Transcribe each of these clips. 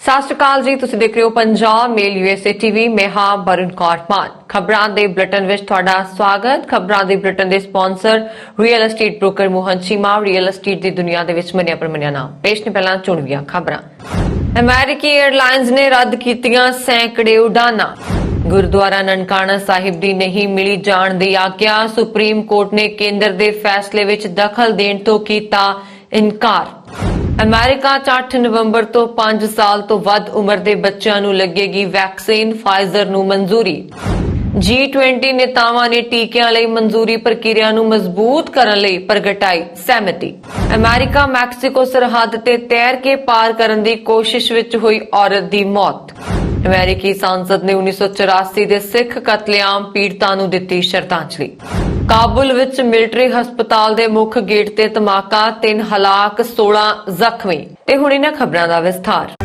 ਸਤਿ ਸ਼੍ਰੀ ਅਕਾਲ ਜੀ, ਤੁਸੀਂ ਦੇਖ ਰਹੇ ਹੋ ਪੰਜਾਬ ਮੇਲ USA ਟੀਵੀ। ਮੈਂ ਹਾਂ ਵਰੁਣ ਕੌਰ ਮਾਨ। ਖਬਰਾਂ ਦੇ ਬੁਲੇਟਿਨ ਵਿੱਚ ਤੁਹਾਡਾ ਸਵਾਗਤ। ਖਬਰਾਂ ਦੇ ਬੁਲੇਟਿਨ ਦੇ sponsor real estate broker Mohan Cheema. Real estate ਦੀ ਦੁਨੀਆ ਦੇ ਵਿੱਚ ਮੰਨਿਆ ਪ੍ਰਮੰਨਿਆ ਨਾਮ। ਪੇਸ਼ ਨੇ ਪਹਿਲਾਂ ਚੁਣਵੀਆਂ ਖਬਰਾਂ। ਅਮਰੀਕੀ 에ਅਰਲਾਈਨਸ ਨੇ ਰੱਦ ਕੀਤੀਆਂ ਸੈਂਕੜੇ ਉਡਾਨਾਂ। ਗੁਰਦੁਆਰਾ ਨਨਕਾਣਾ ਸਾਹਿਬ ਦੀ ਨਹੀਂ ਮਿਲੀ ਜਾਣ ਦੀ ਆਗਿਆ। ਸੁਪਰੀਮ ਕੋਰਟ ਨੇ ਕੇਂਦਰ ਦੇ ਫੈਸਲੇ ਵਿੱਚ ਦਖਲ ਦੇਣ ਤੋਂ ਕੀਤਾ ਇਨਕਾਰ। ਅਮਰੀਕਾ 'ਚ 8 ਨਵੰਬਰ ਤੋਂ 5 ਸਾਲ ਤੋਂ ਵੱਧ ਉਮਰ ਦੇ ਬੱਚਿਆਂ ਨੂੰ ਲੱਗੇਗੀ ਵੈਕਸੀਨ। ਫਾਈਜ਼ਰ ਨੂੰ ਮਨਜ਼ੂਰੀ। G20 ਨੇਤਾਵਾਂ ਨੇ ਟੀਕਿਆਂ ਲਈ ਮਨਜ਼ੂਰੀ ਪ੍ਰਕਿਰਿਆ ਨੂੰ ਮਜ਼ਬੂਤ ਕਰਨ ਲਈ ਪ੍ਰਗਟਾਈ ਸਹਿਮਤੀ। ਅਮਰੀਕਾ ਮੈਕਸੀਕੋ ਸਰਹੱਦ ਤੇ ਤੈਰ ਕੇ ਪਾਰ ਕਰਨ ਦੀ ਕੋਸ਼ਿਸ਼ ਵਿੱਚ ਹੋਈ ਔਰਤ ਦੀ ਮੌਤ। ਅਮਰੀਕੀ ਸੰਸਦ ਨੇ 1984 ਦੇ ਸਿੱਖ ਕਤਲੇਆਮ ਪੀੜਤਾਂ ਨੂੰ ਦਿੱਤੀ ਸ਼ਰਧਾਂਜਲੀ। ਕਾਬੁਲ ਵਿੱਚ ਮਿਲਟਰੀ ਹਸਪਤਾਲ ਦੇ ਮੁੱਖ ਗੇਟ ਤੇ ਧਮਾਕਾ, 3 ਹਲਾਕ 16 ਜ਼ਖਮੀ। ਤੇ ਹੁਣ ਇਹਨਾਂ ਖਬਰਾਂ ਦਾ ਵਿਸਥਾਰ।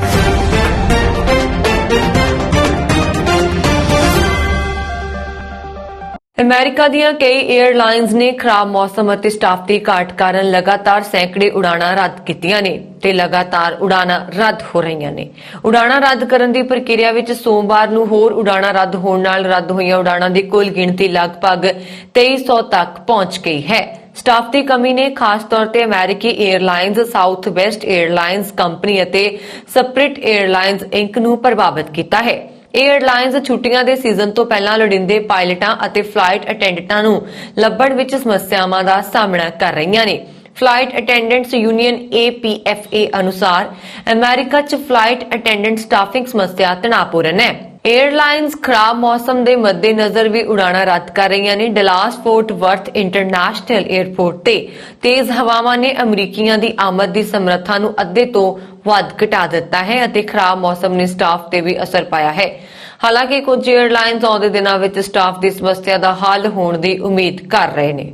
ਅਮਰੀਕਾ ਦੀਆਂ ਕਈ 에ਅਰਲਾਈਨਸ ਨੇ ਖਰਾਬ ਮੌਸਮ ਅਤੇ ਸਟਾਫ ਦੀ ਘਾਟ ਕਾਰਨ ਲਗਾਤਾਰ ਸੈਂਕੜੇ ਉਡਾਣਾਂ ਰੱਦ ਕੀਤੀਆਂ ਨੇ ਤੇ ਲਗਾਤਾਰ ਉਡਾਣਾਂ ਰੱਦ ਹੋ ਰਹੀਆਂ ਨੇ। ਉਡਾਣਾਂ ਰੱਦ ਕਰਨ ਦੀ ਪ੍ਰਕਿਰਿਆ ਵਿੱਚ ਸੋਮਵਾਰ ਨੂੰ ਹੋਰ ਉਡਾਣਾਂ ਰੱਦ ਹੋਣ ਨਾਲ ਰੱਦ ਹੋਈਆਂ ਉਡਾਣਾਂ ਦੀ ਕੁੱਲ ਗਿਣਤੀ ਲਗਭਗ 2300 ਤੱਕ ਪਹੁੰਚ ਗਈ ਹੈ। ਸਟਾਫ ਦੀ ਕਮੀ ਨੇ ਖਾਸ ਤੌਰ ਤੇ ਅਮਰੀਕੀ airlines, south West airlines company ਅਤੇ ਸਪਿਰਿਟ 에ਅਰਲਾਈਨਸ ਇੰਕ ਨੂੰ ਪ੍ਰਭਾਵਿਤ ਕੀਤਾ ਹੈ। 에ਅਰਲਾਈਨਸ ਛੁੱਟੀਆਂ ਦੇ ਸੀਜ਼ਨ ਤੋਂ ਪਹਿਲਾਂ ਲੋੜੀਂਦੇ ਪਾਇਲਟਾਂ ਅਤੇ ਫਲਾਈਟ ਅਟੈਂਡੈਂਟਾਂ ਨੂੰ ਲੱਭਣ ਵਿੱਚ ਸਮੱਸਿਆਵਾਂ ਦਾ ਸਾਹਮਣਾ ਕਰ ਰਹੀਆਂ ਨੇ। ਫਲਾਈਟ ਅਟੈਂਡੈਂਟਸ ਯੂਨੀਅਨ APFA ਅਨੁਸਾਰ ਅਮਰੀਕਾ 'ਚ ਫਲਾਈਟ ਅਟੈਂਡੈਂਟ ਸਟਾਫਿੰਗ ਸਮੱਸਿਆ ਤਣਾਅਪੂਰਨ ਹੈ। 에ਅਰਲਾਈਨਸ ਖਰਾਬ ਮੌਸਮ ਦੇ ਮੱਦੇਨਜ਼ਰ ਵੀ ਉਡਾਣਾਂ ਰੱਦ ਕਰ ਰਹੀਆਂ ਨੇ। Dallas fort worth international airport ਤੇ ਤੇਜ਼ ਹਵਾਵਾਂ ਨੇ ਅਮਰੀਕੀਆਂ ਦੀ ਆਮਦ ਦੀ ਸਮਰੱਥਾ ਨੂੰ ਅੱਧੇ ਤੋਂ ਵੱਧ ਘਟਾ ਦਿੱਤਾ ਹੈ ਅਤੇ ਖਰਾਬ ਮੌਸਮ ਨੇ ਸਟਾਫ ਤੇ ਵੀ ਅਸਰ ਪਾਇਆ ਹੈ। ਹਾਲਾਂਕਿ ਕੁਝ 에ਅਰਲਾਈਨਸ ਆਉਂਦੇ ਦਿਨਾਂ ਵਿੱਚ ਸਟਾਫ ਦੀ ਸਮੱਸਿਆ ਦਾ ਹੱਲ ਹੋਣ ਦੀ ਉਮੀਦ ਕਰ ਰਹੇ ਨੇ।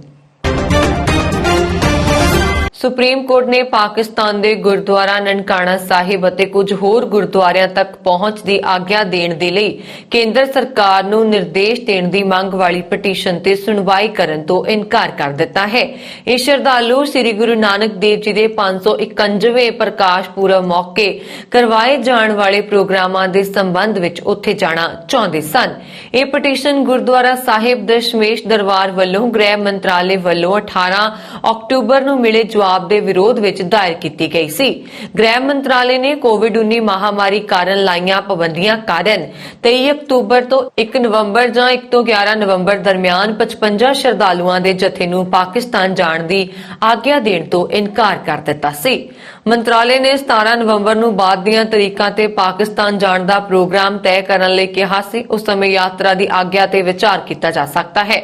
ਸੁਪਰੀਮ ਕੋਰਟ ਨੇ ਪਾਕਿਸਤਾਨ ਦੇ ਗੁਰਦੁਆਰਾ ਨਨਕਾਣਾ ਸਾਹਿਬ ਅਤੇ ਕੁਝ ਹੋਰ ਗੁਰਦੁਆਰਿਆਂ ਤੱਕ ਪਹੁੰਚ ਦੀ ਆਗਿਆ ਦੇਣ ਦੇ ਲਈ ਕੇਂਦਰ ਸਰਕਾਰ ਨੂੰ ਨਿਰਦੇਸ਼ ਦੇਣ ਦੀ ਮੰਗ ਵਾਲੀ ਪਟੀਸ਼ਨ ਤੇ ਸੁਣਵਾਈ ਕਰਨ ਤੋਂ ਇਨਕਾਰ ਕਰ ਦਿੱਤਾ ਹੈ। ਇਹ ਸ਼ਰਧਾਲੂ ਸ੍ਰੀ ਗੁਰੂ ਨਾਨਕ ਦੇਵ ਜੀ ਦੇ 551ਵੇਂ ਪ੍ਰਕਾਸ਼ ਪੁਰਬ ਮੌਕੇ ਕਰਵਾਏ ਜਾਣ ਵਾਲੇ ਪ੍ਰੋਗਰਾਮਾਂ ਦੇ ਸੰਬੰਧ ਵਿੱਚ ਉੱਥੇ ਜਾਣਾ ਚਾਹੁੰਦੇ ਸਨ। ਇਹ ਪਟੀਸ਼ਨ ਗੁਰਦੁਆਰਾ ਸਾਹਿਬ ਦਸ਼ਮੇਸ਼ ਦਰਬਾਰ ਵੱਲੋਂ ਗ੍ਰਹਿ ਮੰਤਰਾਲੇ ਵੱਲੋਂ 18 ਅਕਤੂਬਰ ਨੂੰ ਮਿਲੇ ਜਵਾਬ ਦੇ ਵਿਰੋਧ ਵਿੱਚ ਦਾਇਰ ਕੀਤੀ ਗਈ ਸੀ। ਗ੍ਰਹਿ ਮੰਤਰਾਲੇ ਨੇ ਕੋਵਿਡ-19 ਮਹਾਮਾਰੀ ਕਾਰਨ ਲਾਈਆਂ ਪਾਬੰਦੀਆਂ ਕਾਰਨ 23 ਅਕਤੂਬਰ ਤੋਂ 1 ਨਵੰਬਰ ਜਾਂ 1 ਤੋਂ 11 ਨਵੰਬਰ ਦਰਮਿਆਨ 55 ਸ਼ਰਧਾਲੂਆਂ ਦੇ ਜਥੇ ਨੂੰ ਪਾਕਿਸਤਾਨ ਜਾਣ ਦੀ ਆਗਿਆ ਦੇਣ ਤੋਂ ਇਨਕਾਰ ਕਰ ਦਿੱਤਾ ਸੀ। ਮੰਤਰਾਲੇ ਨੇ 17 ਨਵੰਬਰ ਨੂੰ ਬਾਅਦ ਦੀਆਂ ਤਰੀਕਾਂ ਤੇ ਪਾਕਿਸਤਾਨ ਜਾਣ ਦਾ ਪ੍ਰੋਗਰਾਮ ਤੈਅ ਕਰਨ ਲਈ ਕਿਹਾ ਸੀ। ਉਸ ਸਮੇਂ ਯਾਤਰਾ ਦੀ ਆਗਿਆ ਤੇ ਵਿਚਾਰ ਕੀਤਾ ਜਾ ਸਕਦਾ ਹੈ।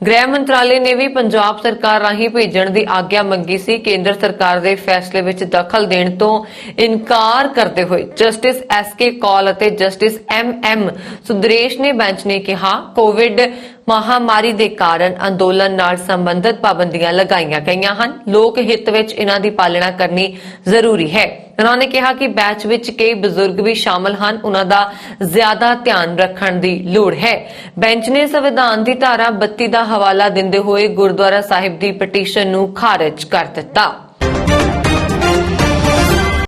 ਗ੍ਰਹਿ ਮੰਤਰਾਲੇ ਨੇ ਵੀ ਪੰਜਾਬ ਸਰਕਾਰ ਰਾਹੀਂ ਭੇਜਣ ਦੀ ਆਗਿਆ ਮੰਗੀ ਸੀ। ਕੇਂਦਰ ਸਰਕਾਰ ਦੇ ਫੈਸਲੇ ਵਿੱਚ ਦਖਲ ਦੇਣ ਤੋਂ ਇਨਕਾਰ ਕਰਦੇ ਹੋਏ ਜਸਟਿਸ SK ਕੌਲ ਅਤੇ ਜਸਟਿਸ MM ਸੁਦਰੇਸ਼ ਨੇ ਬੈਂਚ ਨੇ ਕਿਹਾ, ਕੋਵਿਡ ਮਹਾਮਾਰੀ ਦੇ ਕਾਰਨ ਅੰਦੋਲਨ ਨਾਲ ਸੰਬੰਧਿਤ ਪਾਬੰਦੀਆਂ ਲਗਾਈਆਂ ਗਈਆਂ ਹਨ। ਲੋਕ ਹਿੱਤ ਵਿੱਚ ਇਹਨਾਂ ਦੀ ਪਾਲਣਾ ਕਰਨੀ ਜ਼ਰੂਰੀ ਹੈ। ਉਹਨਾਂ ਨੇ ਕਿਹਾ ਕਿ ਬੈਚ ਵਿੱਚ ਕਈ ਬਜ਼ੁਰਗ ਵੀ ਸ਼ਾਮਲ ਹਨ, ਉਹਨਾਂ ਦਾ ਜ਼ਿਆਦਾ ਧਿਆਨ ਰੱਖਣ ਦੀ ਲੋੜ ਹੈ। ਬੈਂਚ ਨੇ ਸੰਵਿਧਾਨ ਦੀ ਧਾਰਾ 32 ਦਾ ਹਵਾਲਾ ਦਿੰਦੇ ਹੋਏ ਗੁਰਦੁਆਰਾ ਸਾਹਿਬ ਦੀ ਪਟੀਸ਼ਨ ਨੂੰ ਖਾਰਜ ਕਰ ਦਿੱਤਾ।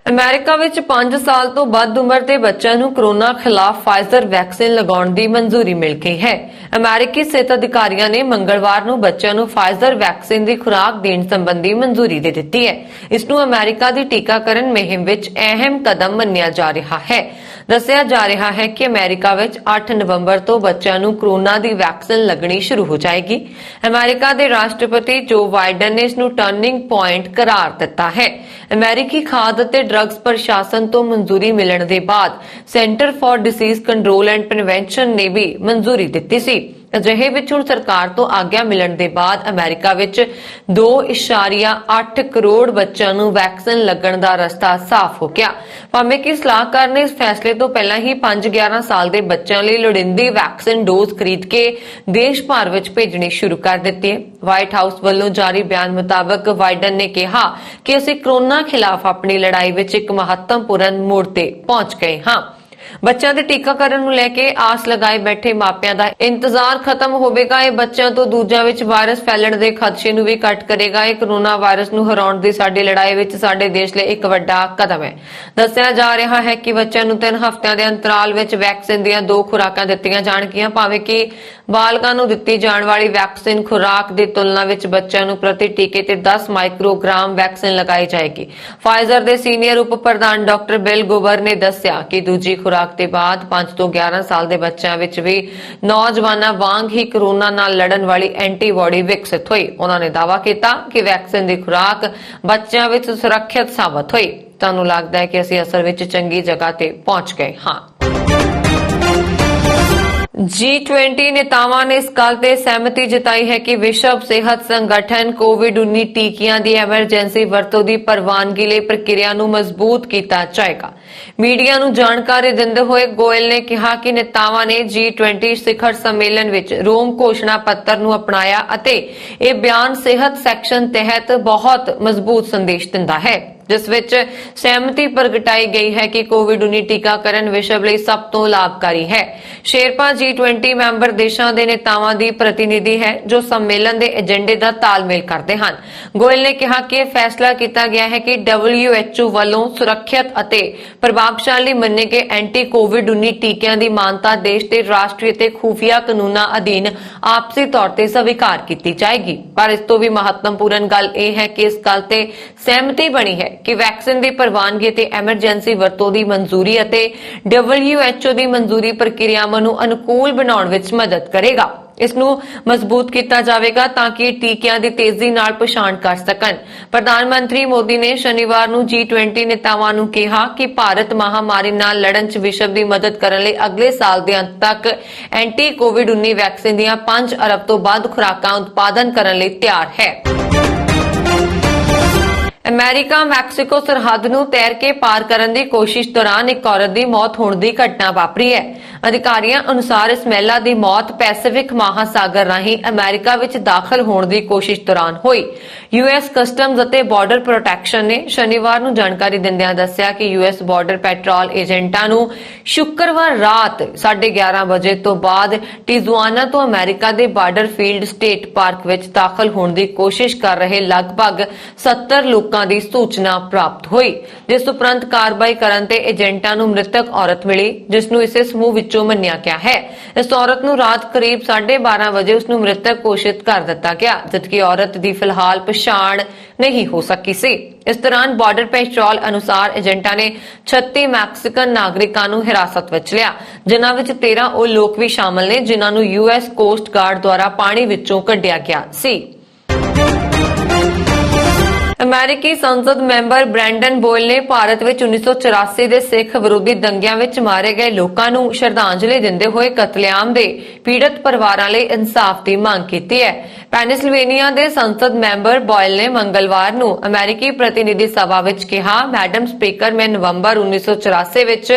ਅਮਰੀਕਾ ਵਿੱਚ 5 ਸਾਲ ਤੋਂ ਵੱਧ ਉਮਰ ਦੇ ਬੱਚਿਆਂ ਨੂੰ ਕੋਰੋਨਾ ਖਿਲਾਫ ਫਾਈਜ਼ਰ ਵੈਕਸੀਨ ਲਗਾਉਣ ਦੀ ਮਨਜ਼ੂਰੀ ਮਿਲ ਗਈ ਹੈ। ਅਮਰੀਕੀ ਸਿਹਤ ਅਧਿਕਾਰੀਆਂ ਨੇ ਮੰਗਲਵਾਰ ਨੂੰ ਬੱਚਿਆਂ ਨੂੰ ਫਾਈਜ਼ਰ ਵੈਕਸੀਨ ਦੀ ਖੁਰਾਕ ਦੇਣ ਸੰਬੰਧੀ ਮਨਜ਼ੂਰੀ ਦੇ ਦਿੱਤੀ ਹੈ। ਇਸ ਨੂੰ ਅਮਰੀਕਾ ਦੀ ਟੀਕਾਕਰਨ ਮੁਹਿੰਮ ਵਿੱਚ ਅਹਿਮ ਕਦਮ ਮੰਨਿਆ ਜਾ ਰਿਹਾ ਹੈ। ਦੱਸਿਆ ਜਾ ਰਿਹਾ ਹੈ ਕਿ ਅਮਰੀਕਾ ਵਿੱਚ 8 ਨਵੰਬਰ ਤੋਂ ਬੱਚਿਆਂ ਨੂੰ ਕੋਰੋਨਾ ਦੀ ਵੈਕਸੀਨ ਲੱਗਣੀ ਸ਼ੁਰੂ ਹੋ ਜਾਏਗੀ। ਅਮਰੀਕਾ ਦੇ ਰਾਸ਼ਟਰਪਤੀ ਜੋ ਬਾਈਡਨ ਨੇ ਇਸ ਨੂੰ ਟਰਨਿੰਗ ਪੁਆਇੰਟ ਕਰਾਰ ਦਿੱਤਾ ਹੈ। ਅਮਰੀਕੀ ਖਾਦ ਅਤੇ ਡਰੱਗਸ ਪ੍ਰਸ਼ਾਸਨ ਤੋਂ ਮਨਜ਼ੂਰੀ ਮਿਲਣ ਦੇ ਬਾਅਦ centre for disease control and prevention ਨੇ ਵੀ ਮਨਜ਼ੂਰੀ ਦਿੱਤੀ ਸੀ। ਅਜਿਹੇ ਵਿੱਚ ਹੁਣ ਸਰਕਾਰ ਤੋਂ ਆਗਿਆ ਮਿਲਣ ਦੇ ਬਾਅਦ ਅਮਰੀਕਾ ਵਿੱਚ 2.8 ਕਰੋੜ ਬੱਚਿਆਂ ਨੂੰ ਵੈਕਸੀਨ ਲੱਗਣ ਦਾ ਰਸਤਾ ਸਾਫ਼ ਹੋ ਗਿਆ। ਭਾਵੇਂ ਕਿ ਸਲਾਹਕਾਰ ਨੇ ਇਸ ਫੈਸਲੇ ਤੋਂ ਪਹਿਲਾਂ ਹੀ 5-11 ਸਾਲ ਦੇ ਬੱਚਿਆਂ ਲਈ ਲੋੜੀਂਦੀ ਵੈਕਸੀਨ ਡੋਜ਼ ਖਰੀਦ ਕੇ ਦੇਸ਼ ਭਰ ਵਿੱਚ ਭੇਜਣੀ ਸ਼ੁਰੂ ਕਰ ਦਿੱਤੀ ਹੈ। ਵਾਈਟ ਹਾਊਸ ਵੱਲੋਂ ਜਾਰੀ ਬਿਆਨ ਮੁਤਾਬਕ ਬਾਈਡਨ ਨੇ ਕਿਹਾ ਕਿ ਅਸੀਂ ਕੋਰੋਨਾ ਖਿਲਾਫ ਆਪਣੀ ਲੜਾਈ ਵਿੱਚ ਇੱਕ ਮਹੱਤਵਪੂਰਨ ਮੋੜ ਤੇ ਪਹੁੰਚ ਗਏ ਹਾਂ। ਬੱਚਿਆਂ ਦੇ ਟੀਕਾਕਰਨ ਨੂੰ ਲੈ ਕੇ ਆਸ ਲਗਾਏ ਬੈਠੇ ਮਾਪਿਆਂ ਦਾ ਇੰਤਜ਼ਾਰ ਖਤਮ ਹੋਵੇਗਾ। ਇਹ ਬੱਚਿਆਂ ਤੋਂ ਦੂਜਿਆਂ ਵਿੱਚ ਵਾਇਰਸ ਫੈਲਣ ਦੇ ਖਦਸ਼ੇ ਨੂੰ ਵੀ ਘੱਟ ਕਰੇਗਾ। ਇਹ ਕੋਰੋਨਾ ਵਾਇਰਸ ਨੂੰ ਹਰਾਉਣ ਦੀ ਸਾਡੀ ਲੜਾਈ ਵਿੱਚ ਸਾਡੇ ਦੇਸ਼ ਲਈ ਇੱਕ ਵੱਡਾ ਕਦਮ ਹੈ। ਦੱਸਿਆ ਜਾ ਰਿਹਾ ਹੈ ਕਿ ਬੱਚਿਆਂ ਨੂੰ 3 ਹਫ਼ਤਿਆਂ ਦੇ ਅੰਤਰਾਲ ਵਿੱਚ ਵੈਕਸੀਨ ਦੀਆਂ 2 ਖੁਰਾਕਾਂ ਦਿੱਤੀਆਂ ਜਾਣਗੀਆਂ। ਭਾਵੇਂ ਕਿ ਬਾਲਗਾਂ ਨੂੰ ਦਿੱਤੀ ਜਾਣ ਵਾਲੀ ਵੈਕਸੀਨ ਖੁਰਾਕ ਦੀ ਤੁਲਨਾ ਵਿੱਚ ਬੱਚਿਆਂ ਨੂੰ ਪ੍ਰਤੀ ਟੀਕੇ ਤੇ 10 ਮਾਈਕਰੋਗ੍ਰਾਮ ਵੈਕਸੀਨ ਲਗਾਈ ਜਾਏਗੀ। ਫਾਈਜ਼ਰ ਦੇ ਸੀਨੀਅਰ ਉਪ ਪ੍ਰਧਾਨ ਡਾਕਟਰ ਬਿਲ ਗੋਬਰ ਨੇ ਦੱਸਿਆ ਕਿ ਦੂਜੀ ਖੁਰਾਕ ਦੇ ਬਾਅਦ 5 ਤੋਂ 11 ਸਾਲ ਦੇ ਬੱਚਿਆਂ ਵਿੱਚ ਵੀ ਨੌਜਵਾਨਾਂ ਵਾਂਗ ਹੀ ਕੋਰੋਨਾ ਨਾਲ ਲੜਨ ਵਾਲੀ ਐਂਟੀਬਾਡੀ ਵਿਕਸਿਤ ਹੋਈ। ਉਹਨਾਂ ਨੇ ਦਾਅਵਾ ਕੀਤਾ ਕਿ ਵੈਕਸੀਨ ਦੀ ਖੁਰਾਕ ਬੱਚਿਆਂ ਵਿੱਚ ਸੁਰੱਖਿਅਤ ਸਾਬਤ ਹੋਈ। ਤੁਹਾਨੂੰ ਲੱਗਦਾ ਹੈ ਕਿ ਅਸੀਂ ਅਸਲ ਵਿੱਚ ਚੰਗੀ ਜਗ੍ਹਾ ਤੇ ਪਹੁੰਚ ਗਏ ਹਾਂ। G20 ਨੇਤਾਵਾਂ ਨੇ ਇਸ ਗੱਲ ਤੇ ਸਹਿਮਤੀ ਜਤਾਈ ਹੈ ਕਿ ਵਿਸ਼ਵ ਸਿਹਤ ਸੰਗਠਨ ਕੋਵਿਡ-19 ਟੀਕਿਆਂ ਦੀ ਐਮਰਜੈਂਸੀ ਵਰਤੋਂ ਦੀ ਪ੍ਰਵਾਨਗੀ ਲਈ ਪ੍ਰਕਿਰਿਆ ਨੂੰ ਮਜ਼ਬੂਤ ਕੀਤਾ ਜਾਏਗਾ। ਮੀਡੀਆ ਨੂੰ ਜਾਣਕਾਰੀ ਦਿੰਦੇ ਹੋਏ ਗੋਇਲ ਨੇ ਕਿਹਾ ਕਿ ਨੇਤਾਵਾਂ ਨੇ G20 ਸਿਖਰ ਸੰਮੇਲਨ ਵਿੱਚ ਰੋਮ ਘੋਸ਼ਣਾ ਪੱਤਰ ਨੂੰ ਅਪਣਾਇਆ ਅਤੇ ਇਹ ਬਿਆਨ ਸਿਹਤ ਸੈਕਸ਼ਨ ਤਹਿਤ ਬਹੁਤ ਮਜ਼ਬੂਤ ਸੰਦੇਸ਼ ਦਿੰਦਾ ਹੈ, ਜਿਸ ਵਿੱਚ ਸਹਿਮਤੀ ਪ੍ਰਗਟਾਈ ਗਈ ਹੈ ਕਿ ਕੋਵਿਡ-19 ਟੀਕਾਕਰਨ ਵਿਸ਼ਵ ਲਈ ਸਭ ਤੋਂ ਲਾਭਕਾਰੀ ਹੈ। ਸ਼ੇਰਪਾ G20 ਮੈਂਬਰ ਦੇਸ਼ਾਂ ਦੇ ਨੇਤਾਵਾਂ ਦੀ ਪ੍ਰਤੀਨਿਧੀ ਹੈ ਜੋ ਸੰਮੇਲਨ ਦੇ ਏਜੰਡੇ ਦਾ ਤਾਲਮੇਲ ਕਰਦੇ ਹਨ। ਗੋਇਲ ਨੇ ਕਿਹਾ ਕਿ ਇਹ ਫੈਸਲਾ ਕੀਤਾ ਗਿਆ ਹੈ ਕਿ WHO ਵੱਲੋਂ ਸੁਰੱਖਿਅਤ ਅਤੇ ਪ੍ਰਭਾਵਸ਼ਾਲੀ ਮੰਨੇ ਗਏ ਐਂਟੀ ਕੋਵਿਡ-19 ਟੀਕਿਆਂ ਦੀ ਮਾਨਤਾ ਦੇਸ਼ ਦੇ ਰਾਸ਼ਟਰੀ ਅਤੇ ਖੂਫੀਆ ਕਾਨੂੰਨਾਂ ਅਧੀਨ ਆਪਸੀ ਤੌਰ ਤੇ ਸਵੀਕਾਰ ਕੀਤੀ ਜਾਏਗੀ। ਪਰ ਇਸ ਤੋਂ ਵੀ ਮਹੱਤਵਪੂਰਨ ਗੱਲ ਇਹ ਹੈ ਕਿ ਇਸ ਗੱਲ ਤੇ ਸਹਿਮਤੀ ਬਣੀ ਹੈ ਕਿ ਵੈਕਸੀਨ ਦੀ ਪ੍ਰਵਾਨਗੀ ਤੇ ਐਮਰਜੈਂਸੀ ਵਰਤੋਂ ਦੀ ਮਨਜ਼ੂਰੀ ਅਤੇ WHO ਦੀ ਮਨਜ਼ੂਰੀ ਪ੍ਰਕਿਰਿਆਵਾਂ ਨੂੰ ਅਨੁਕੂਲ ਬਣਾਉਣ ਵਿੱਚ ਮਦਦ ਕਰੇਗਾ। ਇਸ ਨੂੰ ਮਜ਼ਬੂਤ ਕੀਤਾ ਜਾਵੇਗਾ ਤਾਂ ਕਿ ਟੀਕਿਆਂ ਦੀ ਤੇਜ਼ੀ ਨਾਲ ਪਛਾਣ ਕਰ ਸਕਣ। ਪ੍ਰਧਾਨ ਮੰਤਰੀ ਮੋਦੀ ਨੇ ਸ਼ਨੀਵਾਰ ਨੂੰ G20 ਨੇਤਾਵਾਂ ਨੂੰ ਕਿਹਾ ਕਿ ਭਾਰਤ ਮਹਾਮਾਰੀ ਨਾਲ ਲੜਨ 'ਚ ਵਿਸ਼ਵ ਦੀ ਮਦਦ ਕਰਨ ਲਈ ਅਗਲੇ ਸਾਲ ਦੇ ਅੰਤ ਤੱਕ ਐਂਟੀ ਕੋਵਿਡ-19 ਵੈਕਸੀਨ ਦੀਆਂ 5 ਅਰਬ ਤੋਂ ਵੱਧ ਖੁਰਾਕਾਂ ਉਤਪਾਦਨ ਕਰਨ ਲਈ ਤਿਆਰ ਹੈ। ਅਮਰੀਕਾ ਮੈਕਸੀਕੋ ਸਰਹੱਦ ਨੂੰ ਤੈਰ ਕੇ ਪਾਰ ਕਰਨ ਦੀ ਕੋਸ਼ਿਸ਼ ਦੌਰਾਨ ਇੱਕ ਔਰਤ ਦੀ ਮੌਤ ਹੋਣ ਦੀ ਘਟਨਾ ਵਾਪਰੀ ਹੈ। ਅਧਿਕਾਰੀਆਂ ਅਨੁਸਾਰ ਇਸ ਮਹਿਲਾ ਦੀ ਮੌਤ ਪੈਸੀਫਿਕ ਮਹਾਸਾਗਰ ਰਾਹੀਂ ਅਮਰੀਕਾ ਵਿੱਚ ਦਾਖਲ ਹੋਣ ਦੀ ਕੋਸ਼ਿਸ਼ ਦੌਰਾਨ ਹੋਈ। US ਕਸਟਮਜ਼ ਅਤੇ ਬਾਰਡਰ ਪ੍ਰੋਟੈਕਸ਼ਨ ਨੇ ਸ਼ਨੀਵਾਰ ਨੂੰ ਜਾਣਕਾਰੀ ਦਿੰਦਿਆਂ ਦੱਸਿਆ ਕਿ US ਬਾਰਡਰ ਪੈਟਰੋਲ ਏਜੰਟਾਂ ਨੂੰ ਸ਼ੁੱਕਰਵਾਰ ਰਾਤ 11:30 ਵਜੇ ਤੋਂ ਬਾਅਦ ਟਿਜ਼ੁਆਨਾ ਤੋਂ ਅਮਰੀਕਾ ਦੇ ਬਾਰਡਰ ਫੀਲਡ ਸਟੇਟ ਪਾਰਕ ਵਿੱਚ ਦਾਖਲ ਹੋਣ ਦੀ ਕੋਸ਼ਿਸ਼ ਕਰ ਰਹੇ ਲਗਭਗ 70 ਲੋਕਾਂ ਦੀ ਸੂਚਨਾ ਪ੍ਰਾਪਤ ਹੋਈ, ਜਿਸ ਉਪਰੰਤ ਕਾਰਵਾਈ ਕਰਨ ਤੇ ਏਜੰਟਾਂ ਨੂੰ ਮ੍ਰਿਤਕ ਔਰਤ ਮਿਲੀ, ਜਿਸ ਨੂੰ ਇਸੇ ਸਮੂਹ ਵਿੱਚੋਂ ਮੰਨਿਆ ਗਿਆ ਹੈ। ਇਸ ਔਰਤ ਨੂੰ ਰਾਤ ਕਰੀਬ 12:30 ਵਜੇ ਉਸ ਨੂੰ ਮ੍ਰਿਤਕ ਘੋਸ਼ਿਤ ਕਰ ਦਿੱਤਾ ਗਿਆ, ਜਦਕਿ ਔਰਤ ਦੀ ਫਿਲਹਾਲ ਪਛਾਣ ਨਹੀਂ ਹੋ ਸਕੀ ਸੀ। ਇਸ ਦੌਰਾਨ ਬਾਰਡਰ ਪੈਟਰੋਲ ਅਨੁਸਾਰ ਏਜੰਟਾਂ ਨੇ 36 ਮੈਕਸੀਕਨ ਨਾਗਰਿਕਾਂ ਨੂੰ ਹਿਰਾਸਤ ਵਿੱਚ ਲਿਆ, ਜਿਨ੍ਹਾਂ ਵਿੱਚ 13 ਉਹ ਲੋਕ ਵੀ ਸ਼ਾਮਲ ਨੇ ਜਿਨ੍ਹਾਂ ਨੂੰ US ਕੋਸਟ ਗਾਰਡ ਦੁਆਰਾ ਪਾਣੀ ਵਿੱਚੋਂ ਕੱਢਿਆ ਗਿਆ ਸੀ। ਅਮਰੀਕੀ ਸੰਸਦ ਮੈਂਬਰ ਬ੍ਰੈਂਡਨ ਬੋਇਲ ਨੇ ਭਾਰਤ ਵਿੱਚ 1984 ਦੇ ਸਿੱਖ ਵਿਰੋਧੀ ਦੰਗਿਆਂ ਵਿੱਚ ਮਾਰੇ ਗਏ ਲੋਕਾਂ ਨੂੰ ਸ਼ਰਧਾਂਜਲੀ ਦਿੰਦੇ ਹੋਏ ਕਤਲੇਆਮ ਦੇ ਪੀੜਤ ਪਰਿਵਾਰਾਂ ਲਈ ਇਨਸਾਫ ਦੀ ਮੰਗ ਕੀਤੀ ਹੈ। ਪੈਨਸਿਲਵੇਨੀਆ ਦੇ ਸੰਸਦ ਮੈਂਬਰ ਬੋਇਲ ਨੇ ਮੰਗਲਵਾਰ ਨੂੰ ਅਮਰੀਕੀ ਪ੍ਰਤੀਨਿਧੀ ਸਭਾ ਵਿੱਚ ਕਿਹਾ, ਮੈਡਮ ਸਪੀਕਰ, ਮੈਂ ਨਵੰਬਰ 1984 ਵਿੱਚ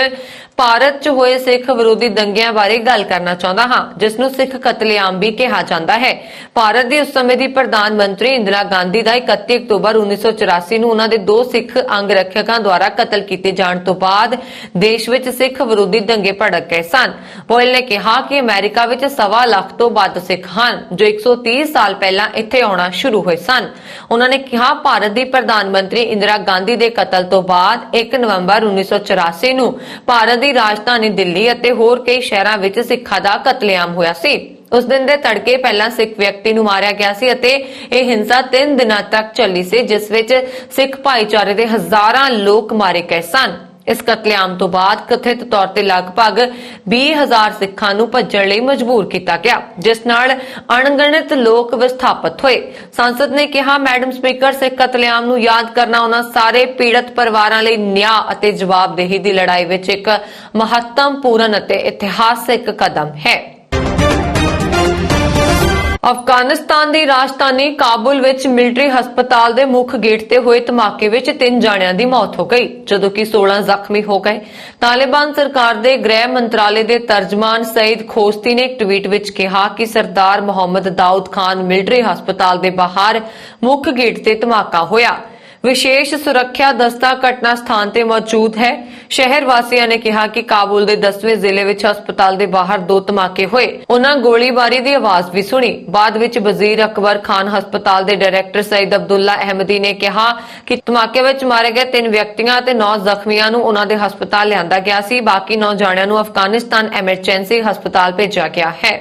ਭਾਰਤ 'ਚ ਹੋਏ ਸਿੱਖ ਵਿਰੋਧੀ ਦੰਗਿਆਂ ਬਾਰੇ ਗੱਲ ਕਰਨਾ ਚਾਹੁੰਦਾ ਹਾਂ, ਜਿਸ ਨੂੰ ਸਿੱਖ ਕਤਲੇਆਮ ਵੀ ਕਿਹਾ ਜਾਂਦਾ ਹੈ। ਭਾਰਤ ਦੀ ਉਸ ਸਮੇਂ ਦੀ ਪ੍ਰਧਾਨ ਮੰਤਰੀ ਇੰਦਰਾ ਗਾਂਧੀ ਦਾ 31 ਅਕਤੂਬਰ 1984 ਨੂੰ ਉਹਨਾਂ ਦੇ 2 ਸਿੱਖ ਅੰਗ ਰੱਖਿਅਕਾਂ ਦੁਆਰਾ ਕਤਲ ਕੀਤੇ ਜਾਣ ਤੋਂ ਬਾਅਦ ਦੇਸ਼ ਵਿੱਚ ਸਿੱਖ ਵਿਰੋਧੀ ਦੰਗੇ ਭੜਕ ਗਏ ਸਨ। ਬੋਇਲ ਨੇ ਕਿਹਾ ਕਿ ਅਮਰੀਕਾ ਵਿੱਚ 1.25 ਲੱਖ ਤੋਂ ਵੱਧ ਸਿੱਖ ਹਨ ਜੋ 130 ਸਾਲ ਪਹਿਲਾਂ ਇੱਥੇ ਆਉਣਾ ਸ਼ੁਰੂ ਹੋਏ ਸਨ। ਉਹਨਾਂ ਨੇ ਕਿਹਾ, ਭਾਰਤ ਦੀ ਪ੍ਰਧਾਨ ਮੰਤਰੀ ਇੰਦਰਾ ਗਾਂਧੀ ਦੇ ਕਤਲ ਤੋਂ ਬਾਅਦ 1 ਨਵੰਬਰ 1984 ਨੂੰ ਭਾਰਤ ਦੀ ਰਾਜਧਾਨੀ ਦਿੱਲੀ ਅਤੇ ਹੋਰ ਕਈ ਸ਼ਹਿਰਾਂ ਵਿੱਚ ਸਿੱਖਾਂ ਦਾ ਕਤਲੇਆਮ ਹੋਇਆ ਸੀ। ਉਸ ਦਿਨ ਦੇ ਤੜਕੇ ਪਹਿਲਾਂ ਸਿੱਖ ਵਿਅਕਤੀ ਨੂੰ ਮਾਰਿਆ ਗਿਆ ਸੀ ਅਤੇ ਇਹ ਹਿੰਸਾ 3 ਦਿਨਾਂ ਤੱਕ ਚੱਲੀ ਸੀ, ਜਿਸ ਵਿੱਚ ਸਿੱਖ ਭਾਈਚਾਰੇ ਦੇ ਹਜ਼ਾਰਾਂ ਲੋਕ ਮਾਰੇ ਗਏ ਸਨ। ਇਸ ਕਤਲੇਆਮ ਤੋਂ ਬਾਅਦ ਕਥਿਤ ਤੌਰ ਤੇ ਲਗਭਗ 20,000 ਸਿੱਖਾਂ ਨੂੰ ਭੱਜਣ ਲਈ ਮਜਬੂਰ ਕੀਤਾ ਗਿਆ, ਜਿਸ ਨਾਲ ਅਣਗਿਣਤ ਲੋਕ ਵਿਸਥਾਪਿਤ ਹੋਏ। ਸੰਸਦ ਨੇ ਕਿਹਾ, ਮੈਡਮ ਸਪੀਕਰ, ਸਿੱਖ ਕਤਲੇਆਮ ਨੂੰ ਯਾਦ ਕਰਨਾ ਉਹਨਾਂ ਸਾਰੇ ਪੀੜਤ ਪਰਿਵਾਰਾਂ ਲਈ ਨਿਆਂ ਅਤੇ ਜਵਾਬਦੇਹੀ ਦੀ ਲੜਾਈ ਵਿੱਚ ਇੱਕ ਮਹੱਤਵਪੂਰਨ ਅਤੇ ਇਤਿਹਾਸਕ ਕਦਮ ਹੈ। ਅਫਗਾਨਿਸਤਾਨ ਦੀ ਰਾਜਧਾਨੀ ਕਾਬੁਲ ਵਿੱਚ ਮਿਲਟਰੀ ਹਸਪਤਾਲ ਦੇ ਮੁੱਖ ਗੇਟ ਤੇ ਹੋਏ ਧਮਾਕੇ ਵਿੱਚ 3 ਜਣਿਆਂ ਦੀ ਮੌਤ ਹੋ ਗਈ, ਜਦੋਂ ਕਿ 16 ਜ਼ਖਮੀ ਹੋ ਗਏ। ਤਾਲਿਬਾਨ ਸਰਕਾਰ ਦੇ ਗ੍ਰਹਿ ਮੰਤਰਾਲੇ ਦੇ ਤਰਜਮਾਨ ਸਈਦ ਖੋਸਤੀ ਨੇ ਇੱਕ ਟਵੀਟ ਵਿੱਚ ਕਿਹਾ ਕਿ ਸਰਦਾਰ ਮੁਹੰਮਦ ਦਾਊਦ ਖਾਨ ਮਿਲਟਰੀ ਹਸਪਤਾਲ ਦੇ ਬਾਹਰ ਮੁੱਖ ਗੇਟ ਤੇ ਧਮਾਕਾ ਹੋਇਆ। ਵਿਸ਼ੇਸ਼ ਸੁਰੱਖਿਆ ਦਸਤਾ ਘਟਨਾ ਸਥਾਨ ਤੇ ਮੌਜੂਦ ਹੈ। ਸ਼ਹਿਰ ਵਾਸੀਆਂ ਨੇ ਕਿਹਾ ਕਿ ਕਾਬੁਲ ਦੇ 10ਵੇਂ ਜ਼ਿਲ੍ਹੇ ਵਿੱਚ ਹਸਪਤਾਲ ਦੇ ਬਾਹਰ 2 ਧਮਾਕੇ ਹੋਏ। ਉਹਨਾਂ ਗੋਲੀਬਾਰੀ ਦੀ ਆਵਾਜ਼ ਵੀ ਸੁਣੀ। ਬਾਅਦ ਵਿੱਚ ਵਜ਼ੀਰ ਅਕਬਰ ਖਾਨ ਹਸਪਤਾਲ ਦੇ ਡਾਇਰੈਕਟਰ ਸਈਦ ਅਬਦੁੱਲਾ ਅਹਿਮਦੀ ਨੇ ਕਿਹਾ ਕਿ ਧਮਾਕੇ ਵਿੱਚ ਮਾਰੇ ਗਏ 3 ਵਿਅਕਤੀਆਂ ਅਤੇ 9 ਜ਼ਖਮੀਆਂ ਨੂੰ ਉਹਨਾਂ ਦੇ ਹਸਪਤਾਲ ਲਿਆਂਦਾ ਗਿਆ ਸੀ। ਬਾਕੀ 9 ਜਣਿਆਂ ਨੂੰ ਅਫਗਾਨਿਸਤਾਨ ਐਮਰਜੈਂਸੀ ਹਸਪਤਾਲ ਭੇਜਿਆ ਗਿਆ ਹੈ।